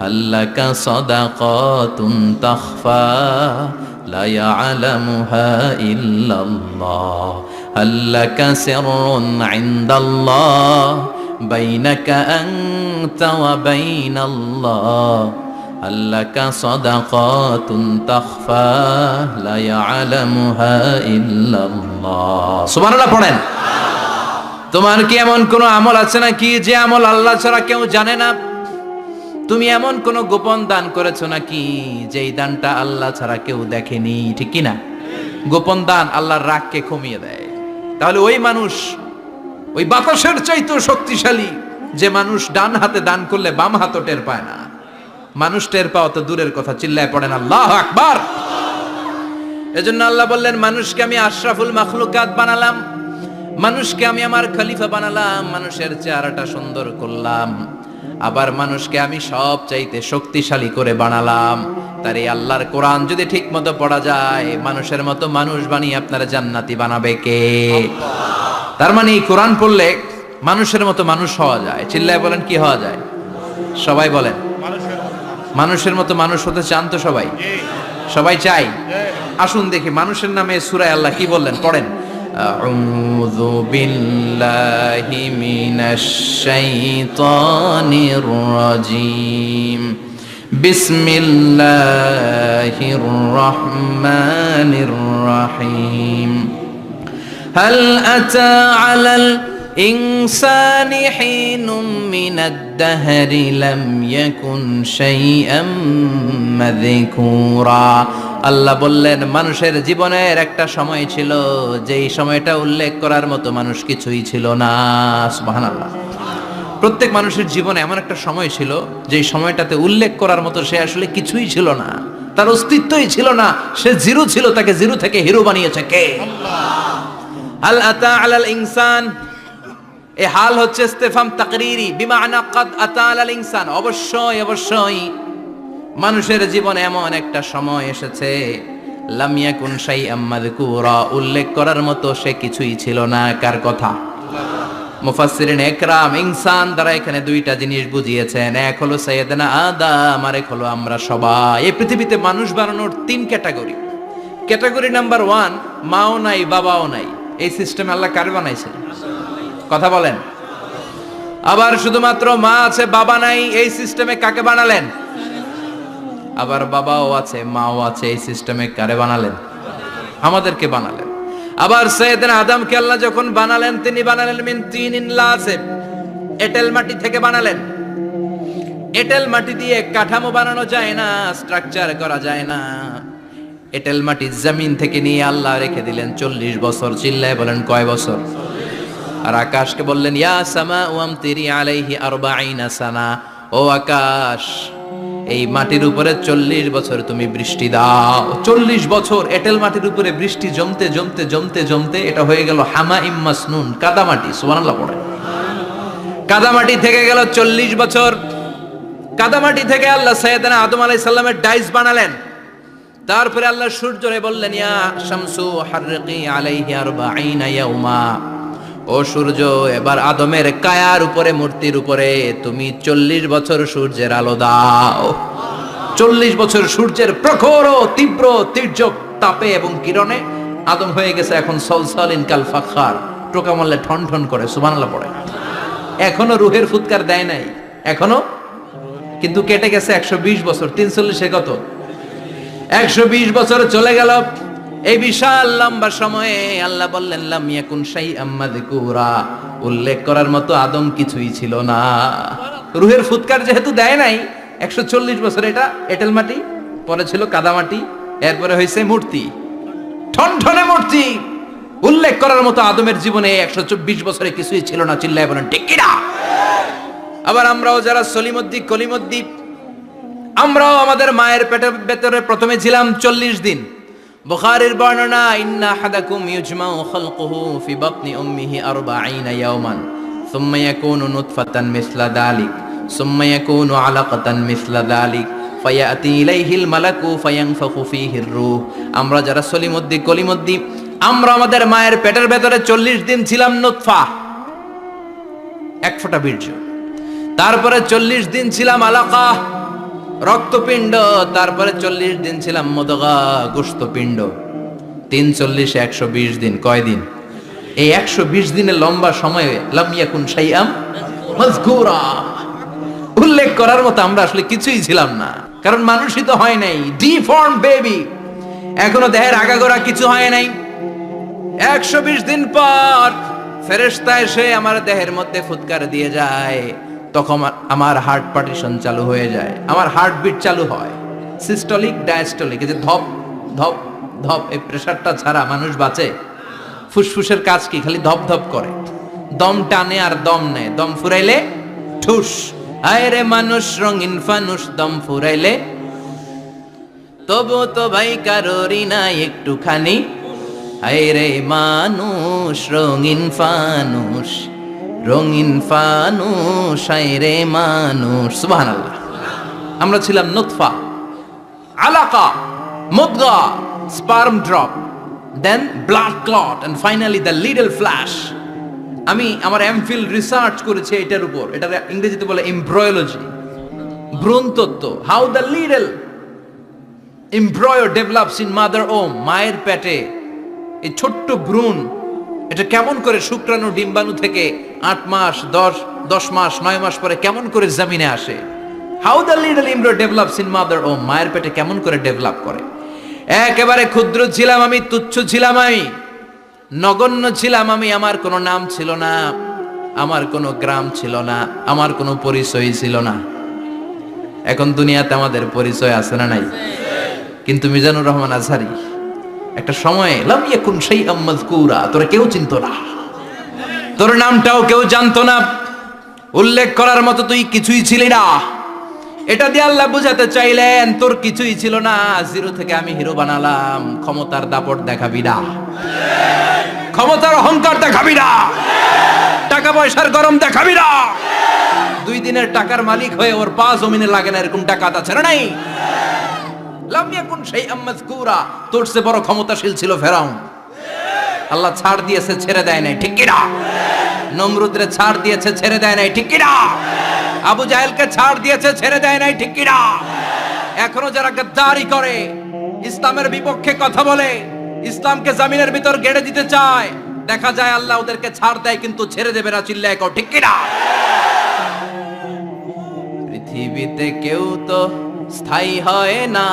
আল্লাকা সাদাকাতুন তাখফা লা ইয়ালামুহা ইল্লাল্লাহ, আল্লাকা সিররুন ইনদাল্লাহ বাইনাকা আনতা ওয়া বাইনাল্লাহ, আল্লাকা সাদাকাতুন তাখফা লা ইয়ালামুহা ইল্লাল্লাহ। সুবহানাল্লাহ পড়েন। তোমার কি এমন কোন আমল আছে নাকি যে আমল আল্লাহ ছাড়া কেউ জানে না? তুমি এমন কোন গোপন দান করেছো নাকি যেই দানটা আল্লাহ ছাড়া কেউ দেখেনি, ঠিক কি না? গোপন দান আল্লাহর রাগকে কমিয়ে দেয়। তাহলে ওই মানুষ ওই বাতাসের চাইতেও শক্তিশালী যে মানুষ ডান হাতে দান করলে বাম হাতও টের পায় না। মানুষ টের পাওয়া তো দূরের কথা, চিল্লায় পড়েন আল্লাহু আকবার। এজন্য আল্লাহ বললেন, মানুষকে আমি আশরাফুল মাখলুকাত বানালাম, মানুষকে আমি আমার খলিফা বানালাম, মানুষের চেহারাটা সুন্দর করলাম, আবার মানুষকে আমি সব চাইতে শক্তিশালী করে বানালাম। তার এই আল্লাহর কোরআন যদি ঠিক মতো পড়া যায়, মানুষের মতো মানুষ বানিয়ে আপনারা জান্নাতি বানাবে কে? তার মানে এই কোরআন পড়লে মানুষের মতো মানুষ হওয়া যায়। চিল্লায় বলেন, কি হওয়া যায়? সবাই বলেন, মানুষের মতো মানুষ হতে চান তো সবাই? সবাই চাই? আসুন দেখি মানুষের নামে সূরায় আল্লাহ কি বললেন, পড়েন। আউযু বিল্লাহি মিনাশ শাইতানির রাজীম। বিসমিল্লাহির রহমানির রহিম। হাল আতা আলাল ইনসানি হিনুম মিনাদ দাহরি লাম ইয়াকুন শাইআম মাযকুরা। আল্লাহ বললেন, মানুষের জীবনের একটা সময় ছিল যেই সময়টা উল্লেখ করার মতো মানুষ কিছুই ছিল না। সুবহানাল্লাহ। প্রত্যেক মানুষের জীবনে এমন একটা সময় ছিল যেই সময়টাতে উল্লেখ করার মতো সে আসলে কিছুই ছিল না, তার অস্তিত্বই ছিল না, সে জিরো ছিল, তাকে জিরো থেকে হিরো বানিয়েছে কে? আল্লাহ। হাল আতা আলাল ইনসান, এই হাল হচ্ছে ইস্তেফাম তাকরীরি, বিমানা কাদ আতা আলাল ইনসান। অবশ্যই অবশ্যই মানুষের জীবনে এমন একটা সময় এসেছে, লাম ইয়াকুন শাইআম মাযকুরা, উল্লেখ করার মতো সে কিছুই ছিল না। কার কথা? মুফাসসিরিন একরাম ইনসান দ্বারা এখানে দুইটা জিনিস বুঝিয়েছেন। এক হলো সাইয়েদনা আদম, আর এক হলো আমরা সবাই। এই পৃথিবীতে মানুষ বানানোর তিন ক্যাটাগরি। ক্যাটাগরি নাম্বার 1, মাও নাই বাবাও নাই। এই সিস্টেম আল্লাহ কার বানাইছে? কথা বলেন। আবার শুধুমাত্র মা আছে বাবা নাই, এই সিস্টেমে কাকে বানালেন? আবার বাবাও আছে মাও আছে, এই সিস্টেমে কারে বানালেন? আমাদেরকে বানালেন। আবার সাইয়েদনা আদমকে আল্লাহ যখন বানালেন, তিনি বানালেন মিন তিনিন লাসিব, এঁটেল মাটি থেকে বানালেন। এঁটেল মাটি দিয়ে কাঠামো বানানো যায় না, স্ট্রাকচার করা যায় না। এঁটেল মাটি জমিন থেকে নিয়ে আল্লাহ রেখে দিলেন 40 বছর। চিল্লায় বলেন, কয় বছর? আর আকাশকে বললেন, ইয়া সামা ওয়ামতিরি আলাইহি 40 সানা, ও আকাশ এই মাটির উপরে 40 বছর তুমি বৃষ্টি দাও। 40 বছর এঁটেল মাটির উপরে বৃষ্টি জমতে জমতে জমতে জমতে এটা হয়ে গেল হামাইম মাসনুন, কাদামাটি। সুবহানাল্লাহ পড়ে। কাদামাটি থেকে গেল 40 বছর। কাদামাটি থেকে আল্লাহ সাইয়েদনা আদম আলাইহিস সালামের ডাইস বানালেন। তারপরে আল্লাহ সূর্যরে বললেন, ইয়া শামসু হাররিকি আলাইহি 40 ইয়াউমা, ও সূর্য এবার আদমের কায়ার উপরে, মূর্তির উপরে তুমি 40 বছর সূর্যের আলো দাও। 40 বছর সূর্যের প্রখর ও তীব্র তির্যক তাপে এবং কিরণে আদম হয়ে গেছে এখন সলসলিন কাল ফাখার, টোকা মারলে ঠন ঠন করে। সুবহানাল্লাহ পড়ে। এখনো রুহের ফুৎকার দেয় নাই এখনো, কিন্তু কেটে গেছে 120 বছর। 340 কত? 120 বছর চলে গেল। এই বিশাল লম্বা সময়ে আল্লাহ বললেন, লাম ইয়াকুন শাইআম মাযকুরা, উল্লেখ করার মতো আদম কিছুই ছিল না। রুহের ফুৎকার যেহেতু দেয় নাই 140 বছর, এটা এঁটেল মাটি, পরে ছিল কাদামাটি, এরপরে হয়েছে মূর্তি, ঠনঠনে মূর্তি। উল্লেখ করার মতো আদমের জীবনে 124 বছরে কিছুই ছিল না। চিল্লায় বলেন, ঠিক কিনা? আবার আমরাও যারা সলিমুদ্দিন কলিমুদ্দিন, আমরাও আমাদের মায়ের পেটের ভেতরে প্রথমে ছিলাম 40 দিন। বুখারীর বর্ণনা, ইন্না হাদাকুম ইউজমাউ খালকুহু ফি বাতনি উম্মিহি 40 ইয়াওমান সুম্মা ইয়াকুনু নুতফাতান মিসলা যালিক সুম্মা ইয়াকুনু আলাকাতান মিসলা যালিক ফায়াতি ইলাইহিল মালাকু ফায়ানফাখু ফীহির রূহ। আমরা যারা সলিমুদ্দিন কলিমুদ্দিন, আমরা আমাদের মায়ের পেটের ভেতরে 40 দিন ছিলাম নুতফা, এক ফোঁটা বীর্য। তারপরে 40 দিন ছিলাম আলাকা, রক্তপিণ্ড। তারপরে 40 দিন ছিলাম মুদগা, গোশতপিণ্ড। 340 120 দিন। কয় দিন? এই 120 দিনের লম্বা সময়ে লাম ইয়াকুন শাইআম মাযকুরা, উল্লেখ করার মতো আমরা আসলে কিছুই ছিলাম না, কারণ মানুষই তো হয় নাই, ডিফর্ম বেবি, এখনো দেহের আগাগোড়া কিছু হয় নাই। 120 দিন পর ফেরেশতা এসে আমার দেহের মধ্যে ফুৎকার দিয়ে যায়, তখন আমার হার্ট পার্টিশন চালু হয়ে যায়, আমার হার্টবিট চালু হয়, সিস্টোলিক ডায়াস্টোলিক, এই যে ধপ ধপ ধপ, এই প্রেসারটা ছাড়া মানুষ বাঁচে? ফুসফুসের কাজ কি? খালি ধপ ধপ করে, দম টানে আর দম নেয়, দম ফুরাইলে ঠুস। আয় রে মানুষ রঙিন ফানুস, দম ফুরাইলে তবু তো ভাই কারোরই নাই একটুখানি হায় রে মানুষ রঙিন ফানুষ, রঙিন ফানুষ, হায় রে মানুষ। সুবহানাল্লাহ। আমরা ছিলাম নুতফা, আলাকা, মুদগা, sperm drop, then blood clot, and finally the little flesh. আমি আমার এমফিল রিসার্চ করেছি এটার উপর। এটা ইংরেজিতে বলে এমব্রয়োলজি, ভ্রূণ তত্ত্ব। How the little এমব্রয়ো develops in mother ওম, মায়ের পেটে এই ছোট্ট ভ্রূণ এটা কেমন করে শুক্রাণু ডিম্বাণু থেকে 8 মাস 10 মাস 9 মাস পরে কেমন করে জমিনে আসে। How the little এমব্রয়ো develops in mother ওম, মায়ের পেটে কেমন করে ডেভেলপ করে। একেবারে ক্ষুদ্র ছিলাম আমি, তুচ্ছ ছিলাম আমি, নগণ্য ছিলাম আমি। আমার কোনো নাম ছিল না, আমার কোনো গ্রাম ছিল না, আমার কোনো পরিচয় ছিল না। এখন দুনিয়াতে আমাদের পরিচয় আছে না নাই? কিন্তু মিজানুর রহমান আজহারী একটা সময়ে লাম ইয়াকুন শাইআম মাযকুরা, তোরা কেউ চিনতো না, তোর নামটাও কেউ জানতো না, উল্লেখ করার মতো তুই কিছুই ছিলি না। এটা দিয়ে আল্লাহ বুঝাতে চাইলেন তোর কিছুই ছিল না, জিরো থেকে আমি হিরো বানালাম। ক্ষমতার দাপট দেখাবি না, ক্ষমতার অহংকার দেখাবি না, টাকা পয়সার গরম দেখাবি না। 2 দিনের টাকার মালিক হয়ে ওর পা জমিনে লাগে না, এরকম টাকা আছে না নাই? লাম ইয়াকুন শাইআম মাযকুরা, তোর চেয়ে বড় ক্ষমতাশীল ছিল ফেরাউন। আল্লাহ ছাড় দিয়েছে, ছেড়ে দেয় নাই, ঠিক কি না? নমরুদরে ছাড় দিয়েছে, ছেড়ে দেয় নাই, ঠিক কি না? আবু জাহেলকে ছাড় দিয়েছে, ছেড়ে দেয় নাই, ঠিক কি না? এখনো যারা গাদ্দারি করে, ইসলামের বিপক্ষে কথা বলে, ইসলামকে জমিনের ভিতর গেড়ে দিতে চায়, দেখা যায় আল্লাহ ওদেরকে ছাড় দেয় কিন্তু ছেড়ে দেবে না। চিল্লায় কও ঠিক কি না? পৃথিবীতে কেউ তো স্থায়ী হয় না,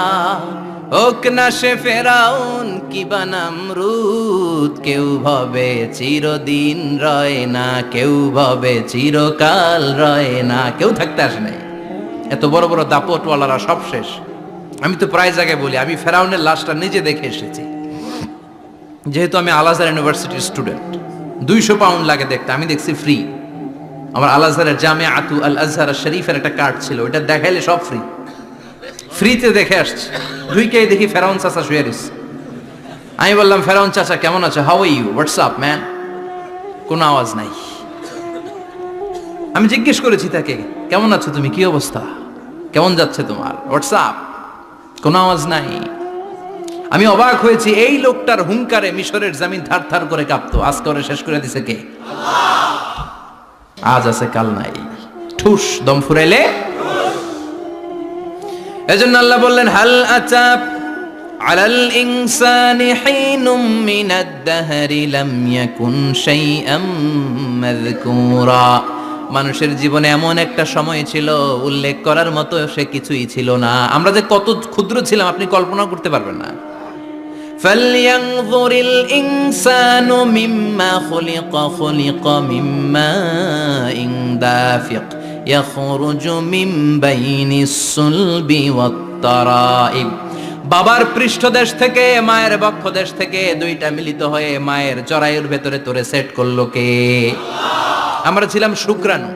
হোক না সে ফেরাউন কিবা নমরুদ। কেউ ভাবে চিরদিন রয় না, কেউ ভাবে চিরকাল রয় না। কেউ থাকতে আসে নাই, এত বড় বড় দাপটওয়ালারা সব শেষ। আমি তো প্রায় জায়গায় বলি আমি ফেরাউনের লাশটা নিজে দেখে এসেছি, যেহেতু আমি আল আজহার ইউনিভার্সিটির স্টুডেন্ট। 200 পাউন্ড লাগে দেখতে, আমি দেখছি ফ্রি। আমার আল আজহারের জামিআতু আল আজহার শরীফের একটা কার্ড ছিল, ওটা দেখাইলে সব ফ্রি, ফ্রিতে দেখে আসছে। ঢুইকেই দেখি ফেরাউন চাচা শুয়ে রয়েছে। আমি বললাম ফেরাউন চাচা কেমন আছো, how are you, what's up man? কোনো আওয়াজ নাই। আমি জিজ্ঞেস করেছি তাকে কেমন আছো তুমি, কি অবস্থা, কেমন যাচ্ছে তোমার, হোয়াটস আপ? কোনো আওয়াজ নাই। আমি অবাক হয়েছি, এই লোকটার হুঙ্কারে মিশরের জমিন থার থার করে কাঁপতো। আজ করে শেষ করে দিছে কে? আজ আছে কাল নাই, ঠুস দম ফুরাইলে। এজন্য আল্লাহ বললেন হাল আতা আলাল ইনসানি হিনুম মিনাদ দাহরি লাম ইয়াকুন শাইআম মাযকুরা। মানুষের জীবনে এমন একটা সময় ছিল উল্লেখ করার মতো সে কিছুই ছিল না। আমরা যে কত ক্ষুদ্র ছিলাম আপনি কল্পনা করতে পারবেন না। ফালইয়ানযুরিল ইনসানু মিম্মা খুলিকা মিম্মা ইন দাফিক ইয়াখরুজু মিন বাইনিস সুলবি ওয়াত তারাইব। বাবার পৃষ্ঠদেশ থেকে মায়ের বক্ষদেশ থেকে দুইটা মিলিত হয়ে মায়ের জরায়ুর ভেতরে তোরে সেট করলো কে? আমরা ছিলাম শুক্রাণু।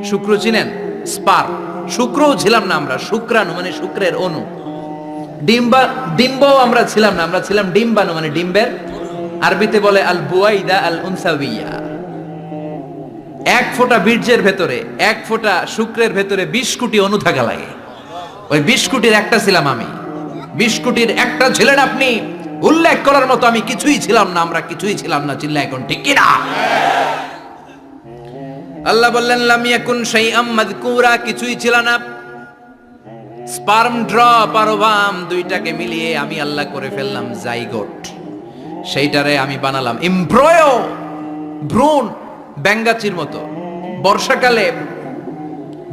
শুক্র চিনেন? স্পার্ম। শুক্রও ছিলাম না আমরা, শুক্রাণু মানে শুক্রের অণু। ডিম্বও আমরা ছিলাম না, আমরা ছিলাম ডিম্বাণু মানে ডিম্বের। আরবিতে বলে আল বুয়াইদা আল উনসাবিয়া। 1 ফোঁটা বীর্যের ভেতরে, 1 ফোঁটা শুক্রের ভেতরে 20 কোটি অণু থাকা লাগে। ওই 20 কোটির একটা ছিলাম আমি, 20 কোটির একটা ছিলেন আপনি। উল্লেখ করার মতো আমি কিছুই ছিলাম না, আমরা কিছুই ছিলাম না। চিল্লা এখন ঠিক কি না? আল্লাহ বললেন লাম ইয়াকুন শাইআম মাযকুরা, কিছুই ছিল না। স্পার্ম ড্রপ আর ওভাম দুইটাকে মিলিয়ে আমি আল্লাহ করে ফেললাম জাইগোট। সেইটারে আমি বানালাম এমব্রয়ো, ভ্রূণ, ব্যাঙ্গাচির মতো। বর্ষাকালে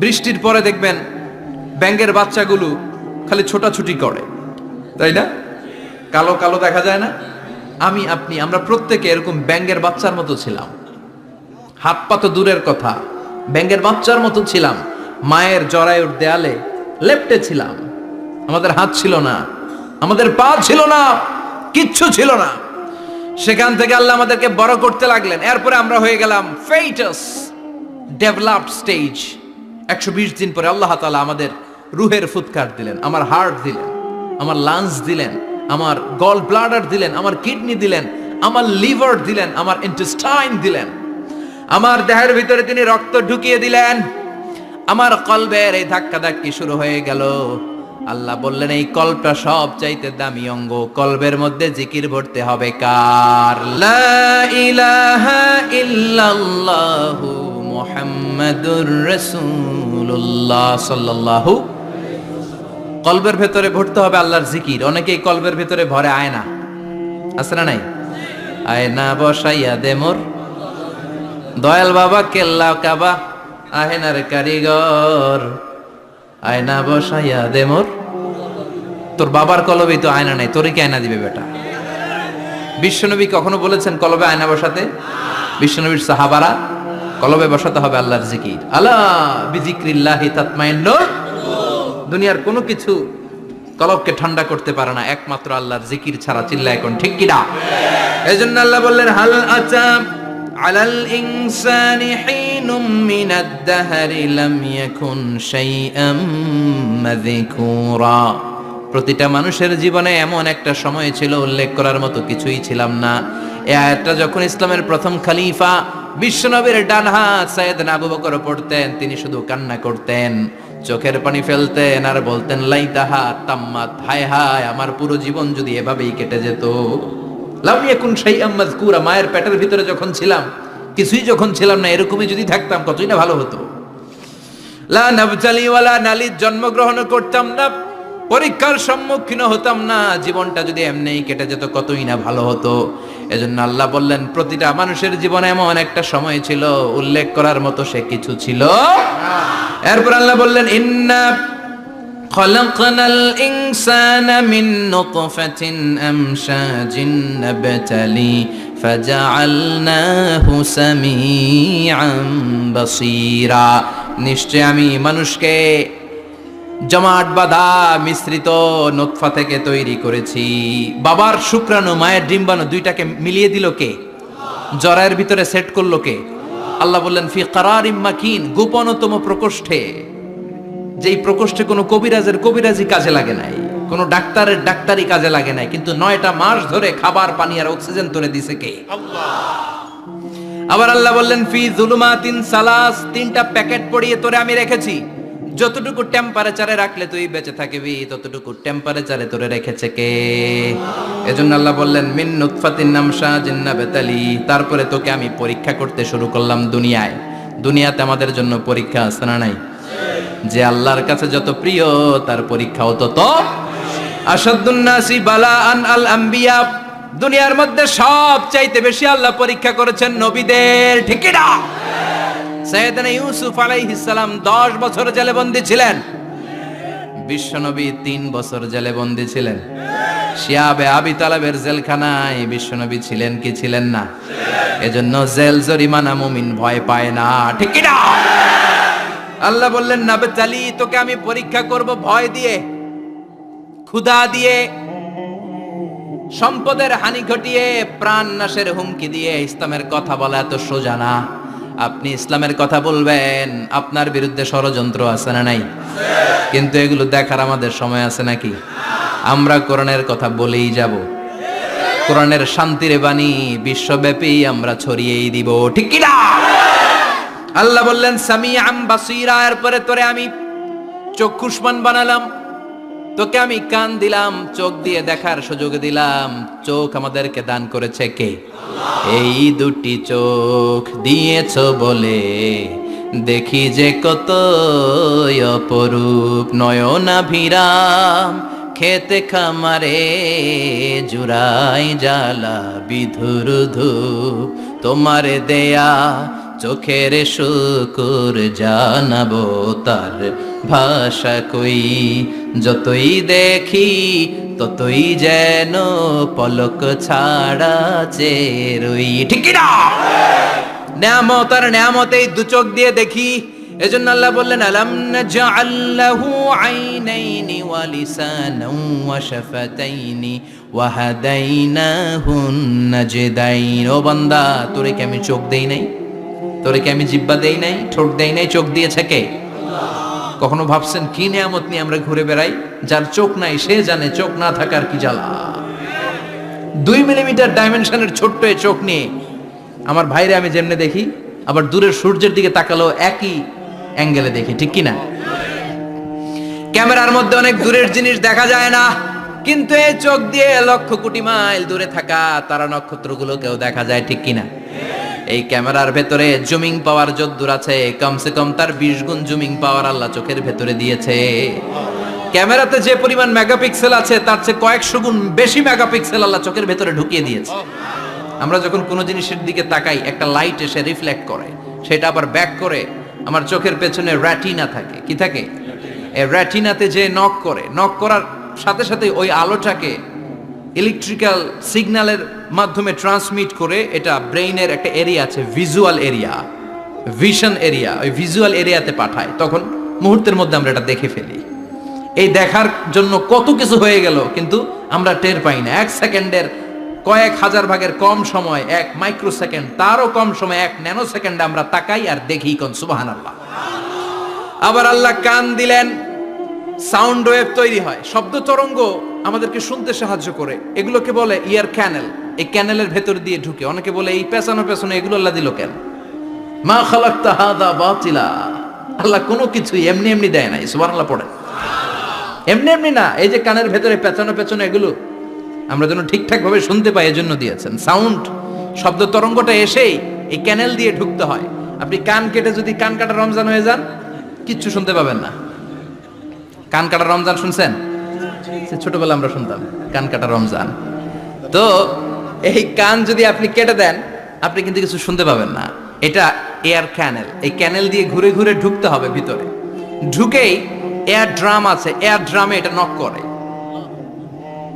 বৃষ্টির পরে দেখবেন ব্যাঙ্গের বাচ্চাগুলো খালি ছোটাছুটি করে, তাই না? কালো কালো দেখা যায় না? আমি আপনি আমরা প্রত্যেকে এরকম ব্যাঙ্গের বাচ্চার মতো ছিলাম। হাত পা তো দূরের কথা, ব্যাঙ্গের বাচ্চার মতো ছিলাম। মায়ের জরায়ুর দেয়ালে লেপ্টে ছিলাম। আমাদের হাত ছিল না, আমাদের পা ছিল না, কিচ্ছু ছিল না। সেখান থেকে আল্লাহ আমাদেরকে বড় করতে লাগলেন। এরপরে আমরা হয়ে গেলাম ফেটাস, ডেভেলপড স্টেজ। 120 দিন পরে আল্লাহ তাআলা আমাদের রুহের ফুৎকার দিলেন, আমার হার্ট দিলেন, আমার লাংস দিলেন, আমার গল ব্লাডার দিলেন, আমার কিডনি দিলেন, আমার লিভার দিলেন, আমার ইন্টেস্টাইন দিলেন, আমার দেহের ভিতরে তিনি রক্ত ঢুকিয়ে দিলেন, আমার কলবের এই ধাক্কা ধাক্কি শুরু হয়ে গেল। আল্লাহ বললেন এই কলবটা সব চাইতে দামি অঙ্গ, কলবের মধ্যে জিকির ভরতে হবে কার? লা ইলাহা ইল্লাল্লাহু মুহাম্মাদুর রাসূলুল্লাহ সাল্লাল্লাহু। কলবের ভেতরে ভরতে হবে আল্লাহর জিকির। অনেকেই কলবের ভেতরে ভরে আয়না, আছে না নাই? আয়না বসাইয়া দে মোর দয়াল বাবা কেল্লা কাবা, আহেনার কারিগর আয়না বসাইয়া দে মোর। তোর বাবার কলবে তো আয়না নাই, তোরে কি আয়না দিবে বেটা? বিশ্বনবী কখনো বলেছেন কলবে আয়না বসাতে? বিশ্বনবীর সাহাবারা কলবে বসাতে হবে আল্লাহর জিকির। আলা বিজিক্রিল্লাহি তাতমাইন্নুল। দুনিয়ার কোনো কিছু কলবকে ঠান্ডা করতে পারে না একমাত্র আল্লাহর জিকির ছাড়া। চিল্লা এখন ঠিক কিনা? এজন্য আল্লাহ বললেন হাল আতা আলাল ইনসানি হিনুম মিনাদ দাহরি লাম ইয়াকুন শাইআম মাযকুরা। প্রতিটা মানুষের জীবনে এমন একটা সময় ছিল উল্লেখ করার মতো কিছুই ছিলাম না। এই আয়াতটা যখন ইসলামের প্রথম খলিফা বিশ্বনবীর ডান হাত সাইয়েদনা আবু বকর পড়তেন, তিনি শুধু কান্না করতেন, চোখের পানি ফেলতেন আর বলতেন লাইতাহা তাম্মাত, হায় হায় আমার পুরো জীবন যদি এভাবেই কেটে যেত। লাম ইয়াকুন শাইআম মাযকুরা, মায়ের পেটের ভিতরে যখন ছিলাম, কিছুই যখন ছিলাম না, এরকমই যদি থাকতাম কতই না ভালো হতো। লা নাবতালি ওয়ালা নালিদ, জন্মগ্রহণ করতাম না, পরীক্ষার সম্মুখীন হতাম না, জীবনটা যদি এমনিই কেটে যেত কতই না ভালো হতো। এজন্য আল্লাহ বললেন প্রতিটা মানুষের জীবনে এমন একটা সময় ছিল উল্লেখ করার মতো সে কিছু ছিল। এরপর আল্লাহ বললেন ইন্না খলাকনাল ইনসানা মিন নুতফাতিন আমশাজিন নাবতালি ফাজআলনাহু সামিআন বাসীরা। নিশ্চয় আমি মানুষকে জমাট বাঁধা মিশ্রিত নুতফা থেকে তৈরি করেছি। বাবার শুক্রাণু মায়ের ডিম্বাণু দুইটাকে মিলিয়ে দিল কে? জরায়ের ভিতরে সেট করলো কে? আল্লাহ বললেন ফি কারারিম মাকিন, গোপনতম প্রকোষ্ঠে, যেই প্রকোষ্ঠে কোনো কবিরাজের কবিরাজি কাজে লাগে নাই, কোনো ডাক্তারের ডাক্তারি কাজে লাগে নাই, কিন্তু 9টা মাস ধরে খাবার পানি আর অক্সিজেন তোরে দিছে কে? আল্লাহ। আবার আল্লাহ বললেন ফি যুলুমাতিন সালাস, 3টা প্যাকেট পড়িয়ে তোরে আমি রেখেছি, যতটুকু টেম্পারেচারে রাখলে তুই বেঁচে থাকবি ততটুকু টেম্পারেচারে তোরে রেখেছে কে? এজন্য আল্লাহ বললেন মিন নুতফাতিন আমশাজিন নাবতালি, তারপরে তোকে আমি পরীক্ষা করতে শুরু করলাম দুনিয়ায়। দুনিয়াতে আমাদের জন্য পরীক্ষা আছে না নাই? যে আল্লাহর কাছে যত প্রিয় তার পরীক্ষাও তত। আশাদ্দুন নাসি বালাআন আল আম্বিয়া, দুনিয়ার মধ্যে সব চাইতে বেশি আল্লাহ পরীক্ষা করেছেন নবীদের, ঠিক কি না? সাইয়েদনা ইউসুফ আলাইহিস সালাম 10 বছর জেলে বন্দী ছিলেন, বিশ্বনবী 3 বছর জেলে বন্দী ছিলেন। শিয়াবে আবি তালেবের জেলখানায় বিশ্বনবী ছিলেন কি ছিলেন না? এজন্য জেল জরিমানা মুমিন ভয় পায় না, ঠিক কি না? আল্লাহ বললেন নাবতালি, তোকে আমি পরীক্ষা করব ভয় দিয়ে, ক্ষুধা দিয়ে, সম্পদের হানি ঘটিয়ে, প্রাণ নাশের হুমকি দিয়ে। ইসলামের কথা বলা এত সোজা না। আপনি ইসলামের কথা বলবেন, আপনার বিরুদ্ধে ষড়যন্ত্র আছে না নাই? কিন্তু এগুলো দেখার আমাদের সময় আছে নাকি? আমরা কোরআনের কথা বলেই যাব, কোরআনের শান্তির বাণী বিশ্বব্যাপী আমরা ছড়িয়েই দিব, ঠিক কি না? আল্লাহ বললেন সামিআম বাসীরা, এরপরে তোরে আমি চক্ষুষ্মান বানালাম, তোকে আমি কান দিলাম, চোখ দিয়ে দেখার সুযোগ দিলাম। চোখ আমাদেরকে দান করেছে কে? এই দুটি চোখ দিয়েছ বলে দেখি যে কত অপরূপ, নয়নাভিরাম খেতে খামারে জুড়াই জ্বালা বিধুর ধূপ, তোমার দেয়া চোখের শুকুর জানাবো তার ভাষা কই, যতই দেখি ততই যেন পলক ছাড়া চেরই, ঠিক না? নিয়ামত আর নিয়ামত এই দু চোখ দিয়ে দেখি। এজন্য আল্লাহ বললেন আলাম নাজআল লাহু আইনাইনি ওয়া লিসানান ওয়া শাফাতাইনি ওয়া হাদাইনাহুন নাজদাইন। ও বান্দা, তোরে কি আমি চোখ দেই নাই? তোরে কি আমি জিহ্বা দেই নাই? ঠোঁট দেই নাই? চোখ দিয়েছে কে? আল্লাহ। কখনো ভাবছেন কি নিয়ামত নিয়ে আমরা ঘুরে বেড়াই? যার চোখ নাই সে জানে চোখ না থাকার কি জ্বালা। 2 মিলিমিটার ডাইমেনশনের ছোট্ট এই চোখ নিয়ে আমার ভাইরে আমি যেমনে দেখি, আবার দূরের সূর্যের দিকে তাকালেও একই অ্যাঙ্গেলে দেখি, ঠিক কিনা? ক্যামেরার মধ্যে অনেক দূরের জিনিস দেখা যায় না, কিন্তু এই চোখ দিয়ে লক্ষ কোটি মাইল দূরে থাকা তারা নক্ষত্রগুলোকেও দেখা যায়, ঠিক কিনা? এই ক্যামেরার ভেতরে জুমিং পাওয়ার যদ্দূর আছে, কমসে কম তার 20 গুণ জুমিং পাওয়ার আল্লাহ চোখের ভেতরে দিয়েছে। ক্যামেরাতে যে পরিমাণ মেগাপিক্সেল আছে তার চেয়ে কয়েকশো গুণ বেশি মেগাপিক্সেল আল্লাহ চোখের ভেতরে ঢুকিয়ে দিয়েছে। আমরা যখন কোনো জিনিসের দিকে তাকাই, একটা লাইট এসে রিফ্লেক্ট করে, সেটা আবার ব্যাক করে আমার চোখের পেছনে রেটিনা থাকে। কি থাকে? এই রেটিনাতে যে নক করে, নক করার সাথে সাথে ওই আলোটাকে ইলেকট্রিক্যাল সিগন্যালের মাধ্যমে ট্রান্সমিট করে এটা ব্রেইনের একটা এরিয়া আছে, ভিজুয়াল এরিয়া, ভিশন এরিয়া, ওই ভিজুয়াল এরিয়াতে পাঠায়। তখন মুহূর্তের মধ্যে আমরা এটা দেখে ফেলি। এই দেখার জন্য কত কিছু হয়ে গেল, কিন্তু আমরা টের পাই না। 1 সেকেন্ডের কয়েক হাজার ভাগের কম সময়, 1 মাইক্রোসেকেন্ড, তারও কম সময়, 1 ন্যানো সেকেন্ডে আমরা তাকাই আর দেখি। কোন সুবহানাল্লাহ। আবার আল্লাহ কান দিলেন, সাউন্ড ওয়েভ তৈরি হয়, শব্দ তরঙ্গ আমাদেরকে শুনতে সাহায্য করে। এগুলোকে বলে ইয়ার ক্যানেল। এই ক্যানেলের ভেতর দিয়ে ঢুকে। অনেকে বলে এই পেছানো পেছনে এগুলো আল্লাহ দিল কেন? মা খালাকতা হাদা বাতিলা। আল্লাহ কোনো কিছুই এমনি এমনি দেয় নাই। সুবহানাল্লাহ পড়ে। এমনি এমনি না, এই যে কানের ভেতরে পেছানো পেছনে এগুলো আমরা যেন ঠিকঠাক ভাবে শুনতে পাই, এজন্য দিয়েছেন। সাউন্ড, শব্দ তরঙ্গটা এসেই এই ক্যানেল দিয়ে ঢুকতে হয়। আপনি কান কেটে যদি কান কাটা রমজান হয়ে যান, কিচ্ছু শুনতে পাবেন না। কান কাটা রমজান শুনছেন? ছোটবেলা আমরা শুনতাম কান কাটা রমজান। তো এই কান যদি আপনি কেটে দেন, আপনি কিন্তু কিছু শুনতে পাবেন না। এটা এয়ার ক্যানেল। এই ক্যানেল দিয়ে ঘুরে ঘুরে ঢুকতে হবে ভিতরে। ঢুকেই এয়ার ড্রাম আছে, এয়ার ড্রামে এটা নক করে।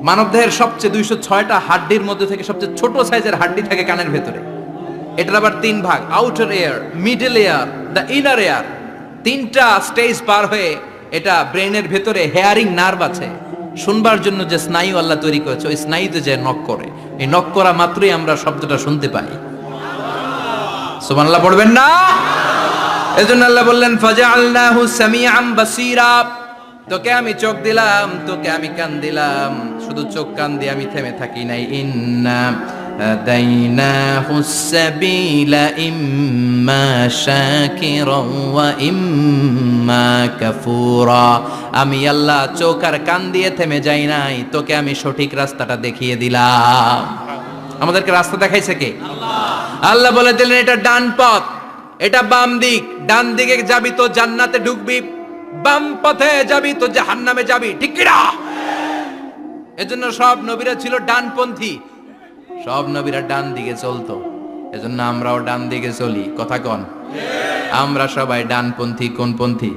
মানবদেহের সবচেয়ে 206টা হাড্ডির মধ্যে থেকে সবচেয়ে ছোট সাইজের হাড্ডি থাকে কানের ভেতরে। এটার আবার 3 ভাগ, outer air, middle air, the inner air. 3টা স্টেজ পার হয়ে এটা ব্রেনের ভেতরে হেয়ারিং নার্ভ আছে, শুনবার জন্য যে স্নায়ু আল্লাহ তৈরি করেছে, ওই স্নায়ুতে যে নক করে, এই নক করা মাত্রই আমরা শব্দটা শুনতে পাই। সুবহানাল্লাহ পড়বেন না? এজন্য আল্লাহ বললেন ফাজআলনাহু সামিআম বাসীরা। তোকে আমি চোখ দিলাম, তোকে আমি কান দিলাম। শুধু চোখ কান দিয়ে আমি থেমে থাকি নাই। ইন্না হাদাইনাহুস সাবিলা ইম্মা শাকিরা ওয়া ইম্মা কাফুরা। আমি আল্লাহ চোখ আর কান দিয়ে থেমে যাই নাই, তোকে আমি সঠিক রাস্তাটা দেখিয়ে দিলাম। আমাদেরকে রাস্তা দেখাইছে কে? আল্লাহ। আল্লাহ বলে দিলেন এটা ডান পথ, এটা বাম দিক। ডান দিকে যাবি তো জান্নাতে ঢুকবি, বাম পথে যাবি তো জাহান্নামে যাবি, ঠিক কি না? এজন্য সব নবীরা ছিল ডানপন্থী, সব নবীরা ডান দিকে চলতো। এজন্য আমরাও ডান দিকে চলি। কথা কন, আমরা সবাই ডানপন্থী। কোন পন্থী?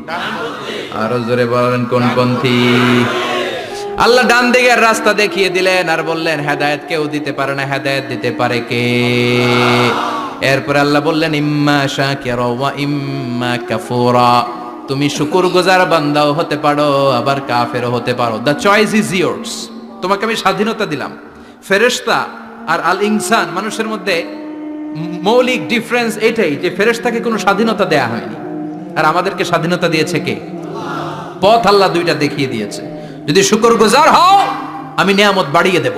আরো জোরে বলেন, কোন পন্থী? আল্লাহ ডান দিকের রাস্তা দেখিয়ে দিলেন আর বললেন হেদায়েত কেউ দিতে পারে না, হেদায়েত দিতে পারে কে? এরপর আল্লাহ বললেন ইম্মা শাকিরা ওয়া ইম্মা কাফুরা। তুমি শুকরগুজার বান্দাও হতে পারো, আবার কাফেরও হতে পারো। The choice is years. তোমাকে আমি স্বাধীনতা দিলাম। ফেরেশতা আর আল ইনসান, মানুষের মধ্যে মৌলিক ডিফারেন্স এটাই যে ফেরেশতাকে কোনো স্বাধীনতা দেয়া হয়নি, আর আমাদেরকে স্বাধীনতা দিয়েছে কে? পথ আল্লাহ দুইটা দেখিয়ে দিয়েছে। যদি শুকরগুজার হও, আমি নিয়ামত বাড়িয়ে দেব।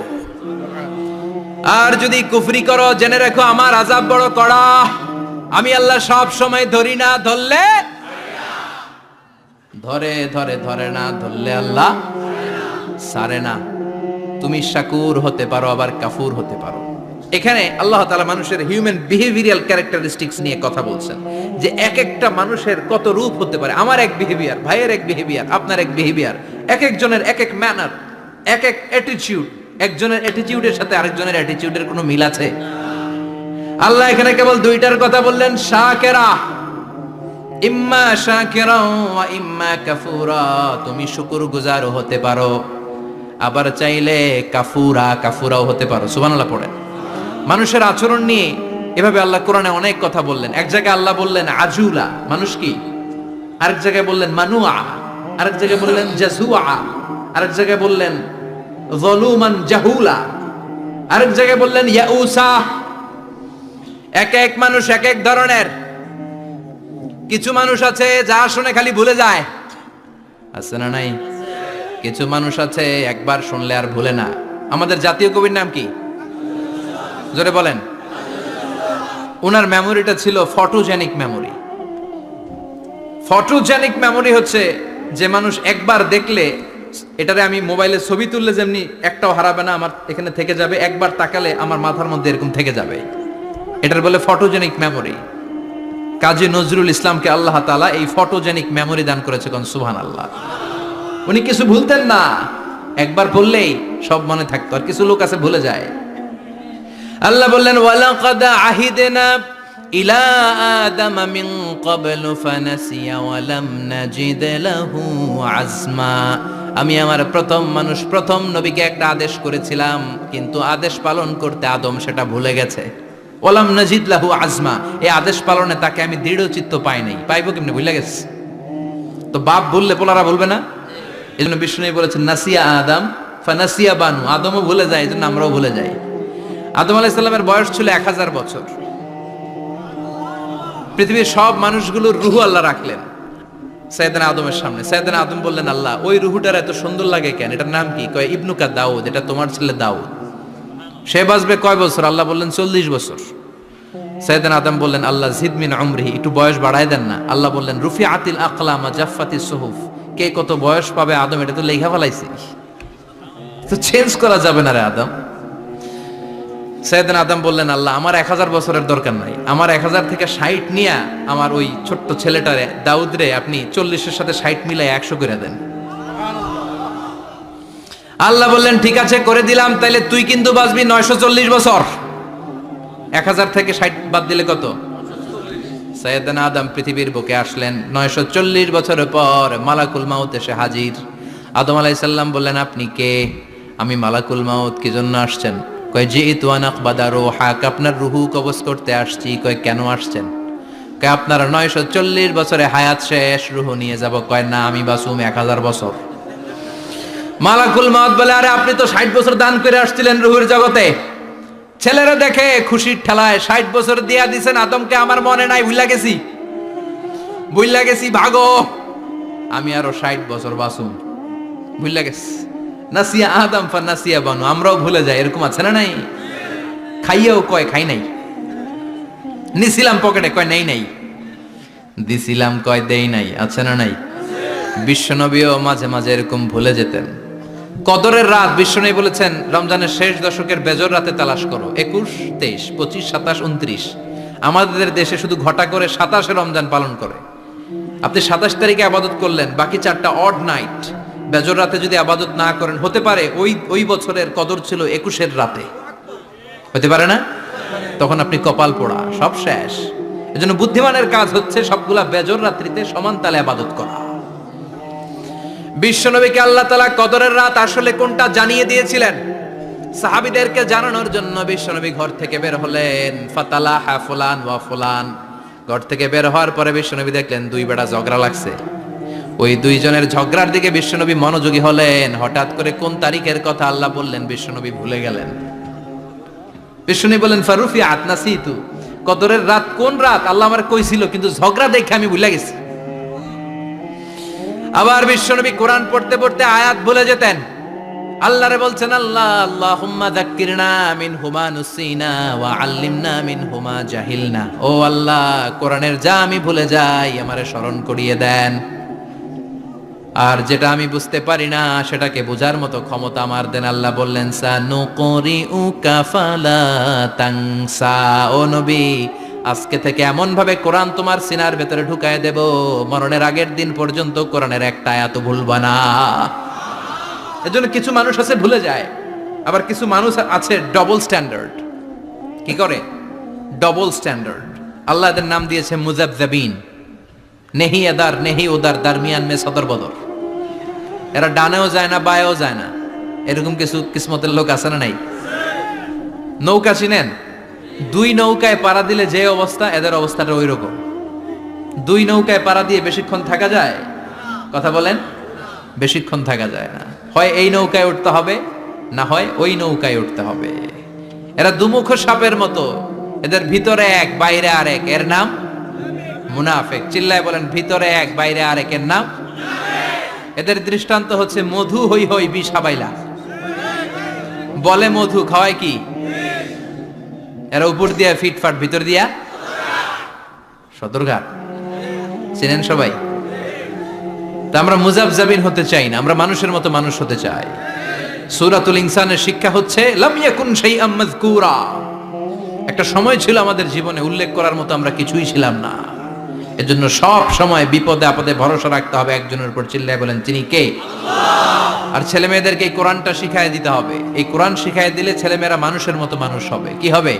আর যদি কুফরি করো, জেনে রাখো আমার আযাব বড় কড়া। আমি আল্লাহ সব সময় ধরি না, ধরলে ধরে, ধরে ধরে না, ধরলে আল্লাহ সারে না। তুমি শাকুর হতে পারো, আবার কাফুর হতে পারো। এখানে আল্লাহ তাআলা মানুষের হিউম্যান বিহেভিয়ারাল ক্যারেক্টারিস্টিক্স নিয়ে কথা বলছেন, যে এক একটা মানুষের কত রূপ হতে পারে। আমার এক বিহেভিয়ার, ভাইয়ের এক বিহেভিয়ার, আপনার এক বিহেভিয়ার, এক একজনের এক এক ম্যানার, এক এক অ্যাটিটিউড। একজনের অ্যাটিটিউডের সাথে আরেকজনের অ্যাটিটিউডের কোনো মিল আছে? আল্লাহ এখানে কেবল দুইটার কথা বললেন, শাকিরা, ইম্মা শাকিরা ওয়া ইম্মা কাফুরা। তুমি শুকরগুজারও হতে পারো, আবার চাইলে কাফুরাও হতে পারো। সুবহানাল্লাহ পড়েন। মানুষের আচরণ নিয়ে এভাবে আল্লাহ কোরআনে অনেক কথা বললেন। এক জায়গায় আল্লাহ বললেন আজুলা, মানুষ কি? আরেক জায়গায় বললেন মানুআ, আরেক জায়গায় বললেন জাজুআ, আরেক জায়গায় বললেন যালুমান জাহুলা, আরেক জায়গায় বললেন ইয়াউসা। এক এক মানুষ এক এক ধরনের। কিছু মানুষ আছে যা শুনে খালি ভুলে যায়, আছে না নাই? কিছু মানুষ আছে একবার শুনলে আর ভুলে না। আমাদের জাতীয় কবির নাম কি? জোরে বলেন। ওনার মেমোরিটা ছিল ফটোজেনিক মেমোরি। ফটোজেনিক মেমোরি হচ্ছে যে মানুষ একবার দেখলে, এটারে আমি মোবাইলে ছবি তুললে যেমনি একটাও হারাবে না, আমার এখানে থেকে যাবে, একবার তাকালে আমার মাথার মধ্যে এরকম থেকে যাবে, এটার বলে ফটোজেনিক মেমোরি। কাজী নজরুল ইসলামকে আল্লাহ তাআলা এই ফটোজেনিক মেমোরি দান করেছে, কোন সুবহানাল্লাহ। উনি কিছু ভুলতেন না, একবার বললেই সব মনে থাকতো। আর কিছু লোক আছে ভুলে যায়। আল্লাহ বললেন ওয়ালাকাদ আহিদনা ইলা আদম মিন ক্বাবলু ফানাসিয়া ওয়া লাম নাজিদ লাহু আজমা। আমি আমার প্রথম মানুষ, প্রথম নবীকে একটা আদেশ করেছিলাম, কিন্তু আদেশ পালন করতে আদম সেটা ভুলে গেছে। ওয়া লাম নাজিদ লাহু আজমা, এই আদেশ পালনে তাকে আমি দৃঢ় চিত্ত পাই নাই। পাইবো কেমনে? ভুলে গেছে। তো বাপ বললে পোলারা বলবে না? এজন্য বিষ্ণু বলেছেন নাসিয়া আদম ফানাসিয়া বানু, আদমও ভুলে যায়, এজন্য আমরাও ভুলে যাই। আদম আলাইহিস সালামের বয়স ছিল 1000 বছর। পৃথিবীর সব মানুষগুলোর রুহ আল্লাহ রাখলেন সাইয়েদনা আদমের সামনে। সাইয়েদনা আদম বললেন, আল্লাহ ওই রুহটার এত সুন্দর লাগে কেন? এটার নাম কি? কয় ইবনুকা দাউদ, এটা তোমার ছেলে দাউদ। সে বাঁচবে কয় বছর? আল্লাহ বললেন 40 বছর। সাইয়েদনা আদম বললেন, আল্লাহ জিদ মিন উমরিহি, একটু বয়স বাড়ায় দেন না। আল্লাহ বললেন রুফিআতিল আকলাম ওয়া জাফফাতিস সুহুফ, কে কত বয়স পাবে আদম এটা তো লেখা ফেলাইছি, তো চেঞ্জ করা যাবে না রে আদম। সাইয়েদনা আদম বললেন, আল্লাহ আমার 1000 বছরের দরকার নাই, আমার 1000 থেকে 60 নিয়ে আমার ওই ছোট্ট ছেলেটারে দাউদ রে আপনি 40-এর সাথে 60 মিলাই 100 করে দেন। আল্লাহ বললেন ঠিক আছে করে দিলাম, তাইলে তুই কিন্তু বাঁচবি 940 বছর। 1000 থেকে 60 বাদ দিলে কত? সাইয়েদনা আদম পৃথিবীর বুকে আসলেন 940 বছরের পর। মালাকুল মাউত এসে হাজির। আদম আলাইহিস সালাম বললেন, আপনি কে? আমি মালাকুল মাউত। কি জন্য আসছেন? কয় জিইতু আন আকবাদা রূহাক, আপনার রুহু কবজ করতে আসছি। কয় কেন আসছেন? কয় আপনার 940 বছরে হায়াত শেষ, রুহু নিয়ে যাব। কয় না, আমি বাঁচুম 1000 বছর। মালাকুল মাউত বলে, আরে আপনি তো 60 বছর দান করে আসছিলেন রুহুর জগতে, ছেলেরা দেখে খুশির ঠেলায় 60 বছর দিয়া দিছেন আদমকে, আমার মনে নাই, ভুইলা গেছি, ভাগো, আমি আরো 60 বছর বাঁচুম। ভুইলা গেছি। নাসিয়া আদম ফানাসিয়া বানু, আমরাও ভুলে যাই, এরকম আছে না নাই? খাইয়াও কয় খাই নাই, নিছিলাম পকেটে কয় নেই নাই, দিছিলাম কয় দেই নাই, আছে না নাই? বিশ্বনবীও মাঝে মাঝে এরকম ভুলে যেতেন। কদরের রাত বিশ্বনবী বলেছেন রমজানের শেষ দশকের বেজর রাতে তালাশ করো। 21, 23, 25, 27, 29। আমাদের দেশে শুধু ঘটা করে 27 রমজান পালন করে। আপনি 27 তারিখে আবাদত করলেন, বাকি 4টা অড নাইট বেজর রাতে যদি আবাদত না করেন, হতে পারে ওই বছরের কদর ছিল 21-এর রাতে, হতে পারে না? তখন আপনি কপাল পোড়া, সব শেষ। এজন্য বুদ্ধিমানের কাজ হচ্ছে সবগুলা বেজর রাত্রিতে সমান তালে আবাদত করা। বিশ্বনবীকে আল্লাহ তাআলা কদরের রাত আসলে কোনটা জানিয়ে দিয়েছিলেন। সাহাবীদেরকে জানানোর জন্য বিশ্বনবী ঘর থেকে বের হলেন। ফাতালাহা ফুলান ওয়া ফুলান, ঘর থেকে বের হওয়ার পরে বিশ্বনবী দেখলেন 2 বেড়া ঝগড়া লাগছে। ওই 2 জনের ঝগড়ার দিকে বিশ্বনবী মনোযোগী হলেন। হঠাৎ করে কোন তারিখের কথা আল্লাহ বললেন বিশ্বনবী ভুলে গেলেন। বিশ্বনবী বলেন ফারুফিআত নাসিতু, কদরের রাত কোন রাত আল্লাহ আমার কইছিল, কিন্তু ঝগড়া দেখে আমি ভুলে গেছি। আবার বিশ্বনবী কোরআন পড়তে পড়তে আয়াত ভুলে যেতেন। আল্লাহরে বলছেন, আল্লাহ আল্লাহুম্মা যাক্কিরনা মিনহুমা নুসিনা ওয়া আল্লিমনা মিনহুমা জাহিলনা। ও আল্লাহ, কোরআনের যা আমি ভুলে যাই আমারে স্মরণ করিয়ে দেন, আর যেটা আমি বুঝতে পারি না সেটাকে বোঝার মতো ক্ষমতা আমার দেন। আল্লাহ বললেন সানুকরিউকা ফালা তানসা, ও নবী আজকে থেকে এমন ভাবে কোরআন তোমার সিনার ভেতরে ঢুকায় দেব, মরণের আগের দিন পর্যন্ত কোরআনের একটা আয়াত ভুলবা না। এজন্য কিছু মানুষ আছে ভুলে যায়, আবার কিছু মানুষ আছে ডবল স্ট্যান্ডার্ড। কি করে? Double standard. আল্লাহ এদের নাম দিয়েছে মুযাবযাবিন, নেহি এদার নেহি ওদার, দারমিয়ান মে সদর বদর। এরা ডানেও যায় না বায়েও যায় না, এরকম কিছু কিসমতের লোক আছে না নাই? নৌকা চিনেন? 2 নৌকায় পাড়া দিলে যে অবস্থা, এদের অবস্থাটা ওই রকম। 2 নৌকায় পাড়া দিয়ে বেশিক্ষণ থাকা যায়? কথা বলেন, বেশিক্ষণ থাকা যায় না। হয় এই নৌকায় উঠতে হবে, না হয় ওই নৌকায় উঠতে হবে। এরা দুমুখ সাপের মতো, এদের ভিতরে এক বাইরে আরেক, এর নাম মুনাফিক। চিল্লায় বলেন ভিতরে এক বাইরে আরেক, এর নাম। এদের দৃষ্টান্ত হচ্ছে মধু হই হই বিষ হাবাইলা, বলে মধু খাওয়ায় কি? এরা উপর দিয়া ফিটফাট, ভিতর দিয়া সদরঘাট। চেনেন সবাই? তা আমরা মুজাবজাবিন হতে চাই না, আমরা মানুষের মতো মানুষ হতে চাই। সূরাতুল ইনসানের শিক্ষা হচ্ছে লাম ইয়াকুন শাইআম মাযকুরা। একটা সময় ছিল আমাদের জীবনে উল্লেখ করার মতো আমরা কিছুই ছিলাম না। এজন্য সব সময় বিপদে আপদে ভরসা রাখতে হবে একজনের উপর। চিল্লায় বলেন, তিনি কে? আল্লাহ। আর ছেলে মেয়েদেরকে এই কোরআনটা শিখায় দিতে হবে। এই কোরআন শিখায় দিলে ছেলেমেয়েরা মানুষের মতো মানুষ হবে। কি হবে?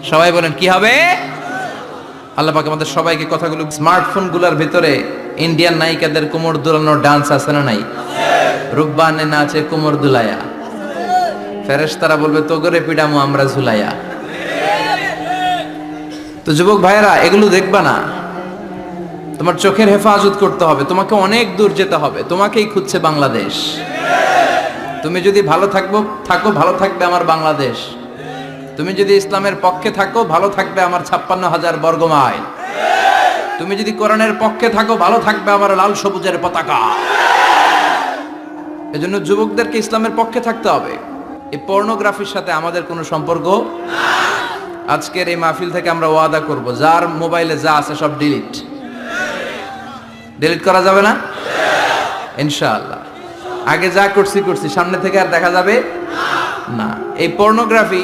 সবাই বলেন কি হবে? আল্লাহ পাক আমাদের সবাইকে কথাগুলো। স্মার্টফোন গুলার ভিতরে ইন্ডিয়ান নায়িকাদের কোমর দুলানোর ডান্স আছে না নাই? রূপবানে নাচে কোমর দুলায়া, ফেরেশতারা বলবে তো করে পিডামু আমরা ঝুলাইয়া। তো যুবক ভাইয়েরা, এগুলো দেখবা না। তোমার চোখের হেফাজত করতে হবে। তোমাকে অনেক দূর যেতে হবে। তোমাকেই খুঁজছে বাংলাদেশ। তুমি যদি ভালো থাকো, ভালো থাকবে আমার বাংলাদেশ। তুমি যদি ইসলামের পক্ষে থাকো, ভালো থাকবে আমার 56,000 বর্গ মাইল। তুমি যদি কোরআনের পক্ষে থাকো, ভালো থাকবে আমার লাল সবুজের পতাকা। এজন্য যুবকদেরকে ইসলামের পক্ষে থাকতে হবে। এই পর্নোগ্রাফির সাথে আমাদের কোনো সম্পর্ক। আজকের এই মাহফিল থেকে আমরা ওয়াদা করব, যার মোবাইলে যা আছে সব ডিলিট করা যাবে না ইনশাআল্লাহ। আগে যা করছি সামনে থেকে আর দেখা যাবে না। এই পর্নোগ্রাফি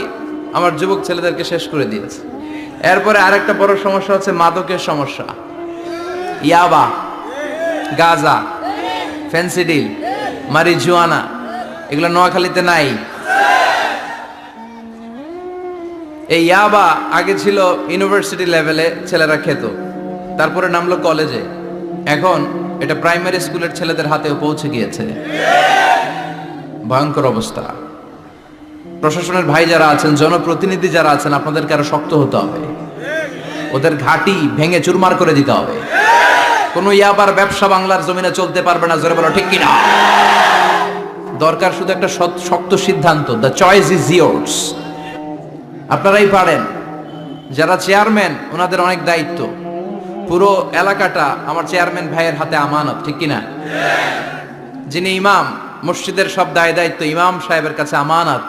আমার যুবক ছেলেদেরকে শেষ করে দিয়েছে। এরপরে আরেকটা বড় সমস্যা হচ্ছে মাদকের সমস্যা। ইয়াবা, গাঁজা, ফেন্সিডিল, মারিজুয়ানা, এগুলো নোয়াখালীতে নাই। এই ইয়াবা আগে ছিল ইউনিভার্সিটি লেভেলে ছেলেরা খেত, তারপরে নামলো কলেজে, এখন এটা প্রাইমারি স্কুলের ছেলেদের হাতেও পৌঁছে গিয়েছে। ভয়ঙ্কর অবস্থা। প্রশাসনের ভাই যারা আছেন, জনপ্রতিনিধি যারা আছেন, আপনাদেরকে আরো শক্ত হতে হবে। ওদের ঘাঁটি ভেঙে চুরমার করে দিতে হবে। কোনো ইয়াবার ব্যবসা বাংলার জমিনে চলতে পারবে না। জোরে বলো ঠিক কিনা? দরকার শুধু একটা শক্ত সিদ্ধান্ত। The choice is years. আপনারাই পারেন। যারা চেয়ারম্যান, ওনাদের অনেক দায়িত্ব। পুরো এলাকাটা আমার চেয়ারম্যান ভাইয়ের হাতে আমানত, ঠিক কিনা? যিনি ইমাম, মসজিদের সব দায়িত্ব ইমাম সাহেবের কাছে আমানত।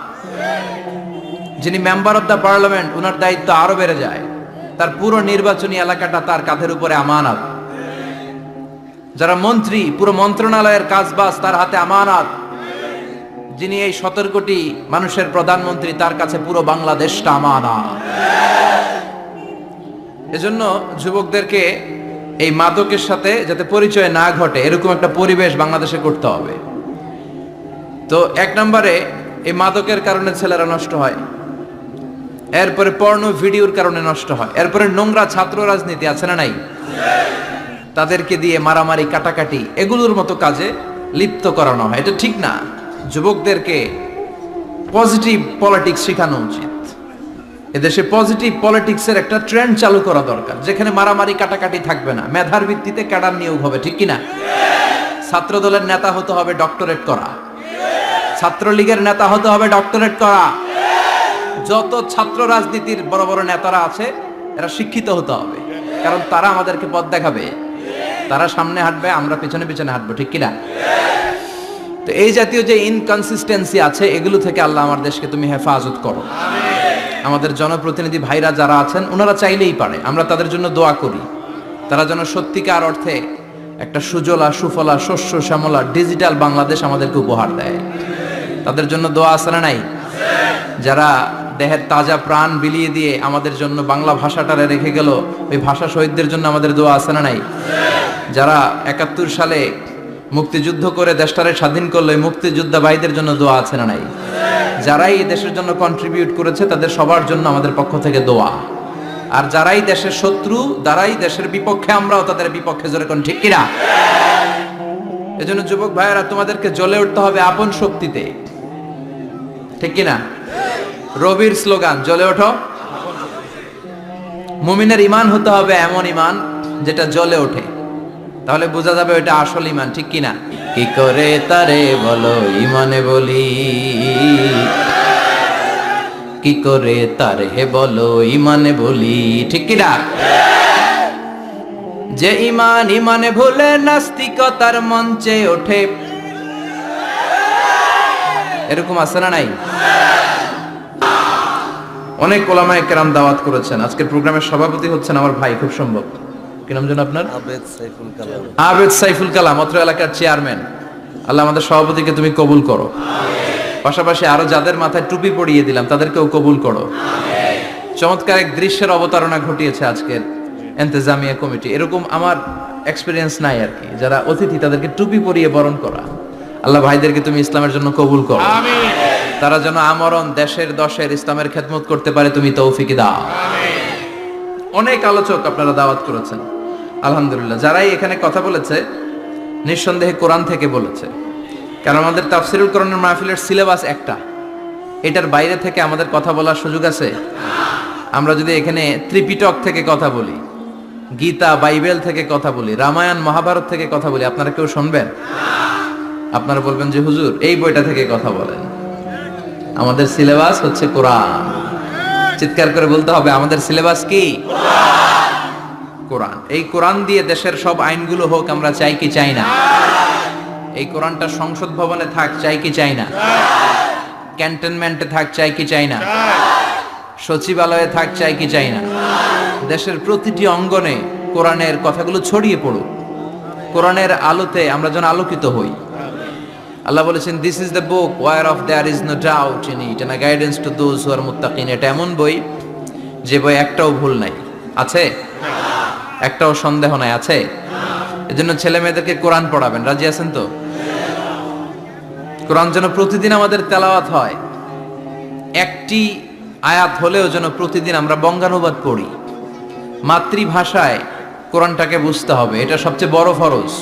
যিনি মেম্বার অফ দ্য পার্লামেন্ট, ওনার দায়িত্ব আরো বেড়ে যায়। তার পুরো নির্বাচনী এলাকাটা তার কাঁধের উপরে আমানত। যারা মন্ত্রী, পুরো মন্ত্রণালয়ের কাজবাজ তার হাতে আমানত। যিনি এই 17 কোটি মানুষের প্রধানমন্ত্রী, তার কাছে পুরো বাংলাদেশটা আমানত। এজন্য যুবকদেরকে এই মাদকের সাথে যাতে পরিচয় না ঘটে, এরকম একটা পরিবেশ বাংলাদেশে করতে হবে। তো 1 নম্বরে এই মাদকের কারণে ছেলেরা নষ্ট হয়। এরপরে পর্ন ভিডিওর কারণে নষ্ট হয়। এরপরে নোংরা ছাত্র রাজনীতি আছে না নাই? তাদেরকে দিয়ে মারামারি, কাটাকাটি, এগুলোর মতো কাজে লিপ্ত করানো হয়। এটা ঠিক না। যুবকদেরকে পজিটিভ পলিটিক্স শেখানো উচিত। এদেশে পজিটিভ পলিটিক্সের একটা ট্রেন্ড চালু করা দরকার, যেখানে মারামারি, কাটাকাটি থাকবে না। মেধার ভিত্তিতে ক্যাডার নিয়োগ হবে, ঠিক কিনা? ছাত্র দলের নেতা হতে হবে ডক্টরেট করা। ছাত্রলীগের নেতা হতে হবে ডক্টরেট করা। যত ছাত্র রাজনীতির বড় বড় নেতারা আছে, এরা শিক্ষিত হতে হবে, কারণ তারা আমাদেরকে পথ দেখাবে। তারা সামনে হাঁটবে, আমরা পিছনে পিছনে হাঁটবো, ঠিক কিনা? তো এই জাতীয় যে ইনকনসিস্টেন্সি আছে, এগুলো থেকে আল্লাহ আমার দেশকে তুমি হেফাজত করো। আমাদের জনপ্রতিনিধি ভাইরা যারা আছেন, ওনারা চাইলেই পারে। আমরা তাদের জন্য দোয়া করি, তারা যেন সত্যিকার অর্থে একটা সুজলা, সুফলা, শস্য শ্যামলা ডিজিটাল বাংলাদেশ আমাদেরকে উপহার দেয়। তাদের জন্য দোয়া আছে না নাই? যারা দেহের তাজা প্রাণ বিলিয়ে দিয়ে আমাদের জন্য বাংলা ভাষাটারে রেখে গেল, ওই ভাষা শহীদদের জন্য আমাদের দোয়া আছে না নাই? যারা 71 সালে মুক্তিযুদ্ধ করে দেশটারে স্বাধীন করলো, এই মুক্তিযোদ্ধা ভাইদের জন্য দোয়া আছে না নাই? যারাই এই দেশের জন্য কন্ট্রিবিউট করেছে, তাদের সবার জন্য আমাদের পক্ষ থেকে দোয়া। আর যারাই দেশের শত্রু, যারাই দেশের বিপক্ষে, আমরাও তাদের বিপক্ষে, জোরে কোন ঠিক কিনা? এজন্য যুবক ভাইয়েরা, তোমাদেরকে জ্বলে উঠতে হবে আপন শক্তিতে, ঠিক কিনা? রবির স্লোগান, জ্বলে ওঠো। মুমিনের ঈমান হতে হবে এমন ঈমান যেটা জ্বলে ওঠে, তাহলে বোঝা যাবে ওটা আসল ঈমান, ঠিক কিনা? কি করে তারে বলো ঈমানে বলি, কি করে তারে বলো ঈমানে বলি, ঠিক কিনা? যে ঈমান ঈমানে ভুলে নাস্তিকতার মঞ্চে ওঠে, এরকম আছে না নাই? অনেক ওলামায়ে কেরাম দাওয়াত করেছেন। আজকের প্রোগ্রামের সভাপতি হচ্ছেন আমার ভাই, খুব সম্ভব। কি নাম যেন আপনার? আবেদ সাইফুল কালাম, অত্র এলাকার চেয়ারম্যান। আল্লাহ আমাদের সভাপতিকে তুমি কবুল করো। পাশাপাশি আরো যাদের মাথায় টুপি পরিয়ে দিলাম তাদেরকেও কবুল করো। চমৎকার এক দৃশ্যের অবতারণা ঘটিয়েছে আজকের ইন্তেজামিয়া কমিটি। এরকম আমার এক্সপিরিয়েন্স নাই আর কি, যারা অতিথি তাদেরকে টুপি পরিয়ে বরণ করা। আল্লাহ ভাইদেরকে তুমি ইসলামের জন্য কবুল করো, তারা যেন আমরণ দেশের দশের ইসলামের খেদমত করতে পারে, তুমি তৌফিক দাও। অনেক আলোচক আপনারা দাওয়াত করেছেন, আলহামদুলিল্লাহ। যারাই এখানে কথা বলেছে নিঃসন্দেহে কোরআন থেকে বলেছে, কারণ আমাদের তাফসিরুল কোরআনের মাহফিলের সিলেবাস একটা, এটার বাইরে থেকে আমাদের কথা বলার সুযোগ আছে? আমরা যদি এখানে ত্রিপিটক থেকে কথা বলি, গীতা বাইবেল থেকে কথা বলি, রামায়ণ মহাভারত থেকে কথা বলি, আপনারা কেউ শুনবেন? আপনারা বলবেন যে হুজুর এই বইটা থেকে কথা বলেন। আমাদের সিলেবাস হচ্ছে কোরআন। চিৎকার করে বলতে হবে, আমাদের সিলেবাস কি? কোরআন। এই কোরআন দিয়ে দেশের সব আইনগুলো হোক, আমরা চাই কি চাই না? এই কোরআনটা সংসদ ভবনে থাক, চাই কি চাই না? ক্যান্টনমেন্টে থাক, চাই কি চাই না? সচিবালয়ে থাক, চাই কি চাই না? দেশের প্রতিটি অঙ্গনে কোরআনের কথাগুলো ছড়িয়ে পড়ুক, কোরআনের আলোতে আমরা যেন আলোকিত হই। আল্লাহ বলেছেন, this is the book whereof there is no doubt in it and a guidance to those who are মুত্তাকিন। এটা এমন বই যে বই একটাও ভুল নাই, আছে? একটাও সন্দেহ নাই, আছে? এজন্য ছেলে মেয়েদেরকে কোরআন পড়াবেন, রাজি আছেন তো? কোরআন যেন প্রতিদিন আমাদের তেলাওয়াত হয়, একটি আয়াত হলেও যেন প্রতিদিন আমরা বঙ্গানুবাদ পড়ি। মাতৃভাষায় কোরআনটাকে বুঝতে হবে, এটা সবচেয়ে বড় ফরজ।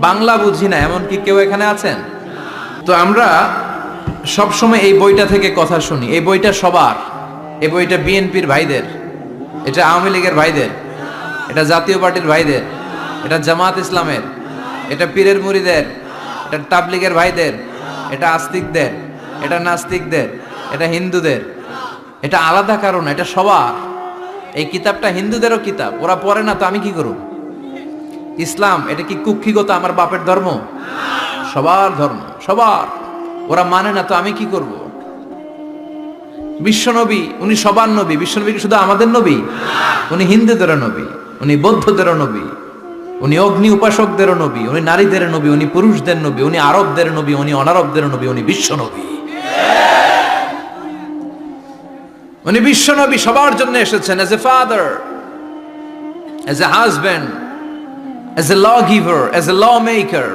বাংলা বুঝি না এমন কি কেউ এখানে আছেন? তো আমরা সবসময় এই বইটা থেকে কথা শুনি। এই বইটা সবার, এই বইটা বিএনপির ভাইদের, এটা আওয়ামী লীগের ভাইদের, এটা জাতীয় পার্টির ভাইদের, এটা জামাত ইসলামের, এটা পীরের মুরিদের, এটা তাবলীগের ভাইদের, এটা আস্তিকদের, এটা নাস্তিকদের, এটা হিন্দুদের। এটা আলাদা কারণ, এটা সবার। এই কিতাবটা হিন্দুদেরও কিতাব, ওরা পড়ে না তো আমি কি করব? ইসলাম এটা কি কুক্ষিগত আমার বাপের ধর্ম? সবার ধর্ম, সবার। ওরা মানে না তো আমি কি করব? বিশ্বনবী উনি সবার নবী। বিশ্বনবী কি শুধু আমাদের নবী? উনি হিন্দুদেরও নবী, উনি বৌদ্ধদেরও নবী, উনি অগ্নি উপাসকদেরও নবী, উনি নারীদের নবী, উনি পুরুষদের নবী, উনি আরবদের নবী, উনি অনারবদের নবী, উনি বিশ্বনবী। উনি বিশ্বনবী, সবার জন্য এসেছেন, as a father, as a husband, as a lawgiver, as a lawmaker,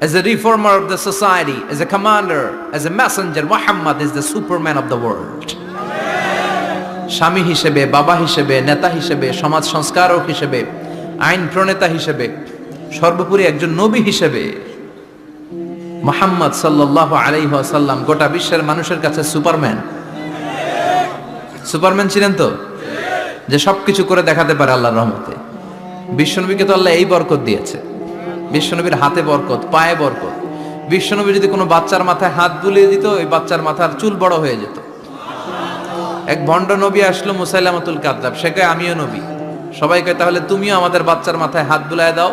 as a reformer of the society, as a commander, as a messenger. Muhammad is the superman of the world. স্বামী হিসেবে, বাবা হিসেবে, নেতা হিসেবে, সমাজ সংস্কারক হিসেবে, আইন প্রণেতা হিসেবে, সর্বোপরি একজন নবী হিসেবে মুহাম্মদ সাল্লাল্লাহু আলাইহি ওয়াসাল্লাম গোটা বিশ্বের মানুষের কাছে সুপারম্যান। সুপারম্যান ছিলেন তো, যে সবকিছু করে দেখাতে পারে আল্লাহর রহমতে। বিশ্বনবীকে তো আল্লাহ এই বরকত দিয়েছে, বিশ্বনবীর হাতে বরকত, পায়ে বরকত। বিশ্বনবী যদি কোনো বাচ্চার মাথায় হাত বুলিয়ে দিত, ওই বাচ্চার মাথার চুল বড় হয়ে যেত। এক ভণ্ড নবী আসলো, মুসাইলামাতুল কাযযাব, সে কয় আমিও নবী। সবাই কয় তাহলে তুমিও আমাদের বাচ্চার মাথায় হাত বুলায় দাও।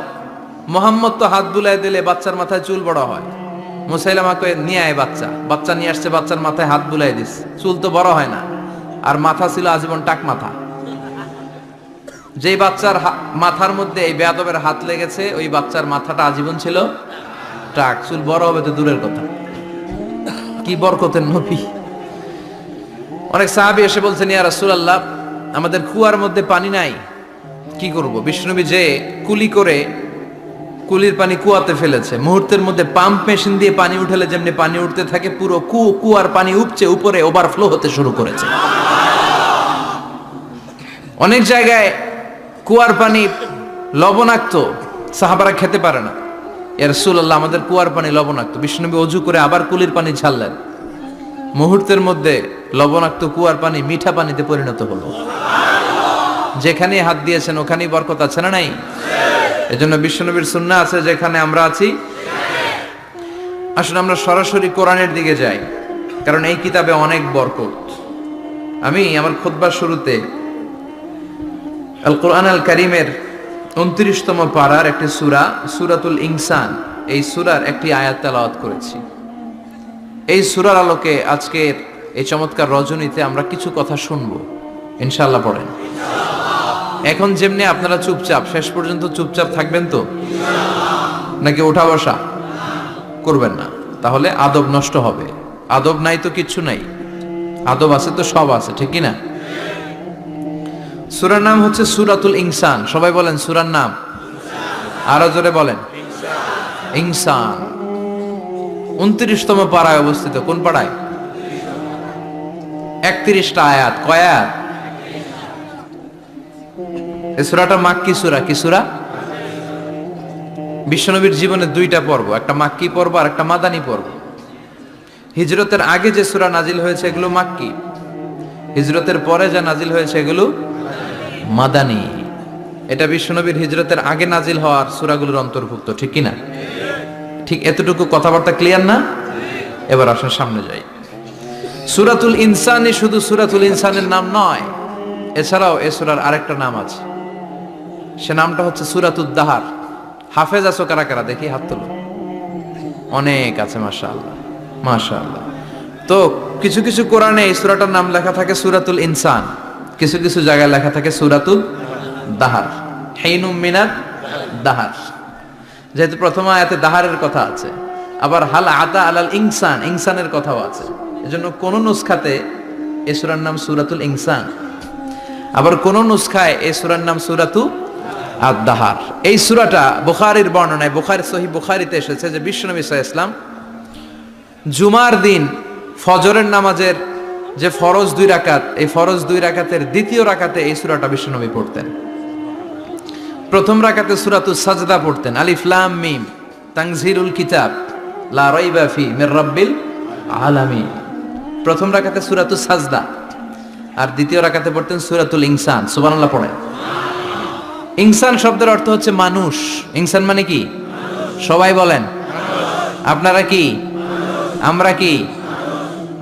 মোহাম্মদ তো হাত বুলায় দিলে বাচ্চার মাথায় চুল বড় হয়। মুসাইলামা কয় নিয়ে আয় বাচ্চা। বাচ্চা নিয়ে আসছে, বাচ্চার মাথায় হাত বুলাই দিস, চুল তো বড় হয় না। আর মাথা ছিল আজীবন টাক মাথা। যেই বাচ্চার মাথার মধ্যে এই বেয়াদবের হাত লেগেছে, ওই বাচ্চার মাথাটা আজীবন ছিল টাক, চুল বড় হবে তো দূরের কথা। কি বরকতের নবী! অনেক সাহাবী এসে বলছেন, ইয়া রাসূলুল্লাহ, আমাদের কুয়ার মধ্যে পানি নাই, কি করব? বিশ্বনবী যে কুলি করে কুলির পানি কুয়াতে ফেলেছে, মুহূর্তের মধ্যে পাম্প মেশিন দিয়ে পানি উঠালে যেমনি পানি উঠতে থাকে, পুরো কুয়ার পানি উপচে উপরে ওভারফ্লো হতে শুরু করেছে। অনেক জায়গায় কুয়ার পানি লবণাক্ত, সাহাবারা খেতে পারে না। ইয়া রাসূলুল্লাহ, আমাদের কুয়ার পানি লবণাক্ত। বিশ্বনবী ওযু করে আবার কুলির পানি ছাড়লেন, মুহূর্তের মধ্যে লবণাক্ত কুয়ার পানি মিঠা পানিতে পরিণত হলো। যেখানে হাত দিয়েছেন ওখানেই বরকত আছে না নাই? এজন্য বিশ্বনবীর সুন্নাহ আছে, যেখানে আমরা আছি। আসলে আমরা সরাসরি কোরআনের দিকে যাই, কারণ এই কিতাবে অনেক বরকত। আমি আমার খুতবার শুরুতে আল কোরআন আল কারীমের 29তম পারার একটি সূরা, সূরাতুল ইনসান, এই সূরার একটি আয়াত তেলাওয়াত করেছি। এই সূরার আলোকে আজকের এই চমৎকার রজনীতে আমরা কিছু কথা শুনবো, ইনশাআল্লাহ পড়েন। এখন যেমনি আপনারা চুপচাপ, শেষ পর্যন্ত চুপচাপ থাকবেন তো, নাকি ওঠা বসা করবেন না? তাহলে আদব নষ্ট হবে। আদব নাই তো কিচ্ছু নাই, আদব আছে তো সব আছে, ঠিক কি না? সূরার নাম হচ্ছে সূরাতুল ইনসান। সবাই বলেন সূরার নাম, আরো জোরে বলেন ইনসান। 29তম পাড়ায় অবস্থিত। কোন পাড়ায়? 31টা আয়াত। কয় আয়াত? এই সূরাটা মাক্কি সূরা। কি সূরা? বিশ্বনবীর জীবনে দুইটা পর্ব, একটা মাক্কি পর্ব আর একটা মাদানী পর্ব। হিজরতের আগে যে সূরা নাজিল হয়েছে এগুলো মাক্কি, হিজরতের পরে যা নাজিল হয়েছে এগুলো মাদানী। এটা বিশ্বনবীর হিজরতের আগে নাজিল হওয়ার সূরাগুলোর অন্তর্ভুক্ত, ঠিক কি না? ঠিক এতটুকু কথাবার্তা ক্লিয়ার না? এবার আসেন সামনে যাই। সূরাতুল ইনসানই শুধু সূরাতুল ইনসানের নাম নয়, এছাড়াও এই সূরার আরেকটা নাম আছে, সে নামটা হচ্ছে সূরাতুদ দাহার। হাফেজ আছো কারা কারা? দেখি হাত তোলো। অনেক আছে, মাশাআল্লাহ মাশাআল্লাহ। তো কিছু কিছু কোরআনে এই সূরাটার নাম লেখা থাকে সূরাতুল ইনসান, কিছু কিছু জায়গায় লেখা থাকে সূরাতুদ দাহার, হিনুম মিনাদ দাহার। যেহেতু প্রথম আয়াতে দাহারের কথা আছে, আবার হাল আতা আলাল ইনসান, ইনসানের কথাও আছে, এজন্য কোন নুসখাতে এই সূরার নাম সূরাতুল ইনসান, আবার কোন নুসখায় এই সূরার নাম সূরাতু আদ-দাহার। এই সূরাটা বুখারীর বর্ণনায়, বুখারী সহিহ বুখারীতে এসেছে যে বিশ্বনবী সাল্লাল্লাহু আলাইহি ওয়াসাল্লাম জুমার দিন ফজরের নামাজের যে ফরজ 2 রাকাত, এই ফরজ 2 রাকাতের দ্বিতীয় রাকাতে এই সূরাটা বিশ্বনবী পড়তেন। প্রথম রাকাতে সূরাতুস সাজদা পড়তেন, আলিফ লাম মিম তানজিলুল কিতাব লা রাইবা ফি মির রাব্বিল আলামিন। প্রথম রাকাতে সূরাতুস সাজদা, আর দ্বিতীয় রাকাতে পড়তেন সূরাতুল ইনসান। সুবহানাল্লাহ পড়েন। ইনসান শব্দের অর্থ হচ্ছে মানুষ। ইনসান মানে কি? সবাই বলেন। আপনারা কি? আমরা কি?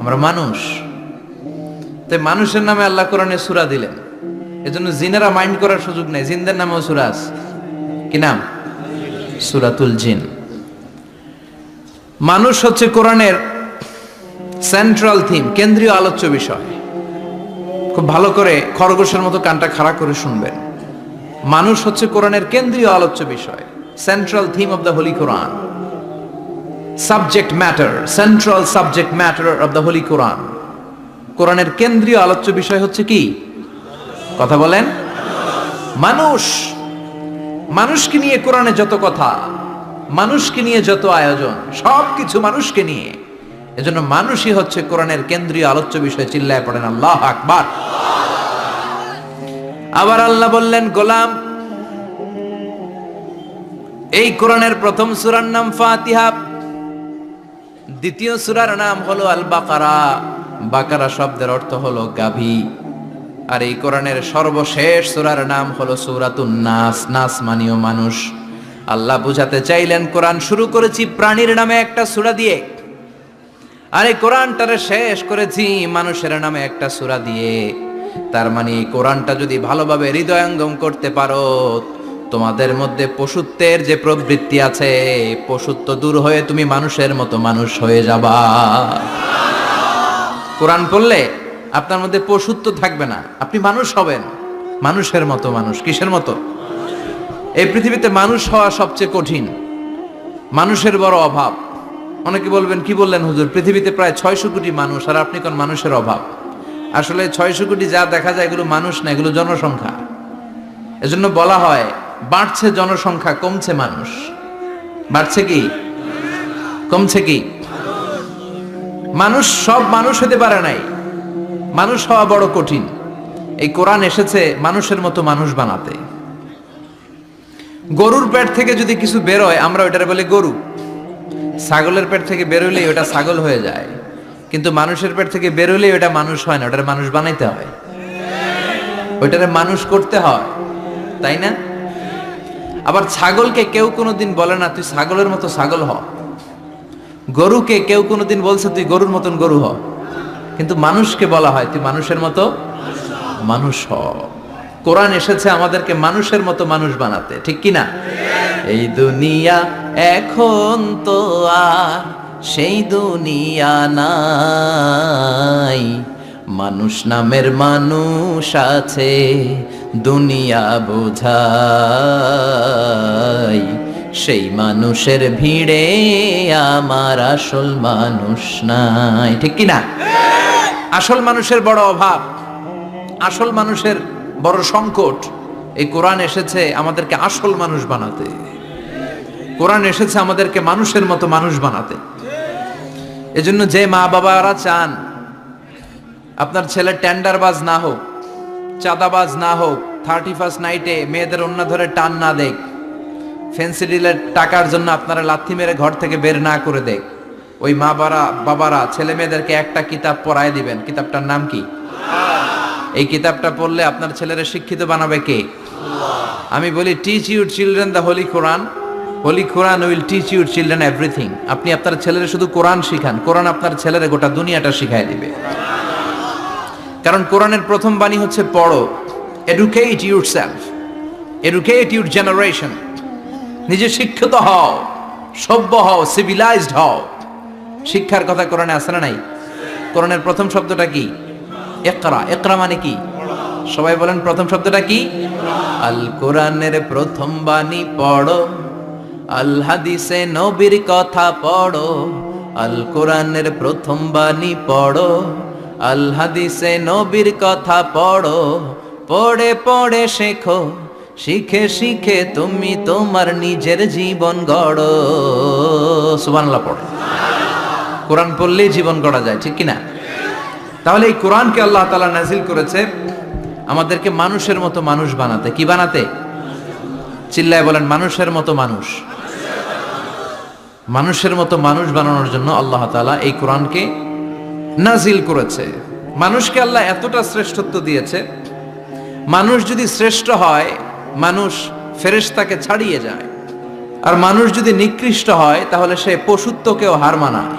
আমরা মানুষ। তাই মানুষের নামে আল্লাহ কোরআনে সূরা দিলেন, এজন্য জিনেরা মাইন্ড করার সুযোগ নেই। জিনদের নামেও সূরা আছে। কি নাম? সূরাতুল জিন। মানুষ হচ্ছে কোরআনের সেন্ট্রাল থিম, কেন্দ্রীয় আলোচ্য বিষয়। খুব ভালো করে খরগোশের মতো কানটা খাড়া করে শুনবেন। মানুষ হচ্ছে কোরআনের কেন্দ্রীয় আলোচ্য বিষয়, central theme of the holy Quran, subject matter, central subject matter of the holy Quran. কোরআনের কেন্দ্রীয় আলোচ্য বিষয় হচ্ছে কি? কথা বলেন। মানুষ। মানুষকে নিয়ে কোরআনে যত কথা, মানুষকে নিয়ে যত আয়োজন, সবকিছু মানুষকে নিয়ে। এজন্য মানুষই হচ্ছে কোরআনের কেন্দ্রীয় আলোচ্য বিষয়। চিল্লায় পড়েন আল্লাহু আকবার। আবার আল্লাহ বললেন, গোলাম, এই কোরআনের প্রথম সূরার নাম ফাতিহা, দ্বিতীয় সূরার নাম হলো আল বাকারা। বাকারা শব্দের অর্থ হলো গাভী। আর এই কোরআনের সর্বশেষ সূরার নাম হলো সূরাতুন নাস। নাস মানেও মানুষ। আল্লাহ বুঝাতে চাইলেন, কোরআন শুরু করেছি প্রাণীর নামে একটা সূরা দিয়ে, আর এই কোরআনটারে শেষ করেছি মানুষের নামে একটা সূরা দিয়ে। তার মানে এই কোরআনটা যদি ভালোভাবে হৃদয়ঙ্গম করতে পারো, তোমাদের মধ্যে পশুত্বের যে প্রবৃত্তি আছে, পশুত্ব দূর হয়ে তুমি মানুষের মতো মানুষ হয়ে যাবা। কোরআন পড়লে আপনার মধ্যে পশুত্ব থাকবে না, আপনি মানুষ হবেন, মানুষের মতো মানুষ। কিসের মতো? এই পৃথিবীতে মানুষ হওয়া সবচেয়ে কঠিন, মানুষের বড় অভাব। অনেকে বলবেন, কি বললেন হুজুর, পৃথিবীতে প্রায় 600 কোটি মানুষ, আর আপনি কোন মানুষের অভাব? আসলে 600 কোটি যা দেখা যায় এগুলো মানুষ না, এগুলো জনসংখ্যা। এজন্য বলা হয় বাড়ছে জনসংখ্যা, কমছে মানুষ। বাড়ছে কি কমছে কি? মানুষ সব মানুষ হতে পারে নাই, মানুষ হওয়া বড় কঠিন। এই কোরআন এসেছে মানুষের মতো মানুষ বানাতে। গরুর পেট থেকে যদি কিছু বেরোয় আমরা ওইটারে বলি গরু, ছাগলের পেট থেকে বেরোলেই ওটা ছাগল হয়ে যায়, কিন্তু মানুষের পেট থেকে বেরোলেই ওটা মানুষ হয় না, ওটারে মানুষ বানাইতে হয়, ওইটারে মানুষ করতে হয়, তাই না? আবার ছাগলকে কেউ কোনোদিন বলে না তুই ছাগলের মতো ছাগল হ, গরুকে কেউ কোনোদিন বলছে তুই গরুর মতন গরু হ, কিন্তু মানুষকে বলা হয় তুই মানুষের মতো মানুষ হ। কোরআন এসেছে আমাদেরকে মানুষের মতো মানুষ বানাতে, ঠিক কি না? এই দুনিয়া এখন তো আর সেই দুনিয়া নাই। মানুষ নামের মানুষ আছে, দুনিয়া বোঝাই। সেই মানুষের ভিড়ে আমার আসল মানুষ নাই। ঠিক কি না? আসল মানুষের বড় অভাব, আসল মানুষের বড় সংকট। এই কোরআন এসেছে আমাদেরকে আসল মানুষ বানাতে। কোরআন এসেছে আমাদেরকে মানুষের মতো মানুষ বানাতে। এজন্য যে মা বাবারা চান আপনার ছেলে টেন্ডারবাজ না হোক, চাঁদাবাজ না হোক, 31st নাইটে মেয়েদের অন্য ধরে টান না দেখ, ফেন্সি ডিলের টাকার জন্য আপনারা লাথি মেরে ঘর থেকে বের না করে দেখ, ওই মা বাবারা ছেলে মেয়েদেরকে একটা কিতাব পড়ায় দিবেন। কিতাবটার নাম কি? এই কিতাবটা পড়লে আপনার ছেলেরা শিক্ষিত বানাবে কে? আমি বলি, teach your children the holy Quran, holy Quran will teach your children everything. আপনি আপনার ছেলেরা শুধু কোরআন শিখান, কোরআন আপনার ছেলেরা গোটা দুনিয়াটা শিখাই দিবে। কারণ কোরআনের প্রথম বাণী হচ্ছে পড়ো। Educate yourself, educate your generation. নিজে শিক্ষিত হও, সভ্য হও, সিভিলাইজড হও। শিক্ষার কথা কোরআনে আছে না নাই? কোরআনের প্রথম শব্দটা কি? ইকরা। ইকরা মানে কি? সবাই বলেন প্রথম শব্দটা কি? আল কোরআনের প্রথম বাণী পড়ো, আল হাদিসে নবীর কথা পড়ো। আল কোরআনের প্রথম বাণী পড়ো, আল হাদিসে নবীর কথা পড়ো। পড়ে পড়ে শেখো, শিখে শিখে তুমি তোমার নিজের জীবন গড়ো। সুবহানাল্লাহ পড়ে। কোরআন পড়লেই জীবন গড়া যায়, ঠিক কিনা? তাহলে এই কোরআনকে আল্লাহ তাআলা নাজিল করেছে আমাদেরকে মানুষের মতো মানুষ বানাতে। কি বানাতে? চিল্লায় বলেন, মানুষের মতো মানুষ। মানুষের মতো মানুষ বানানোর জন্য আল্লাহ তাআলা এই কোরআনকে নাজিল করেছে। মানুষকে আল্লাহ এতটা শ্রেষ্ঠত্ব দিয়েছে, মানুষ যদি শ্রেষ্ঠ হয় মানুষ ফেরেশতাকে ছাড়িয়ে যায়, আর মানুষ যদি নিকৃষ্ট হয় তাহলে সে পশুত্বকেও হার মানায়।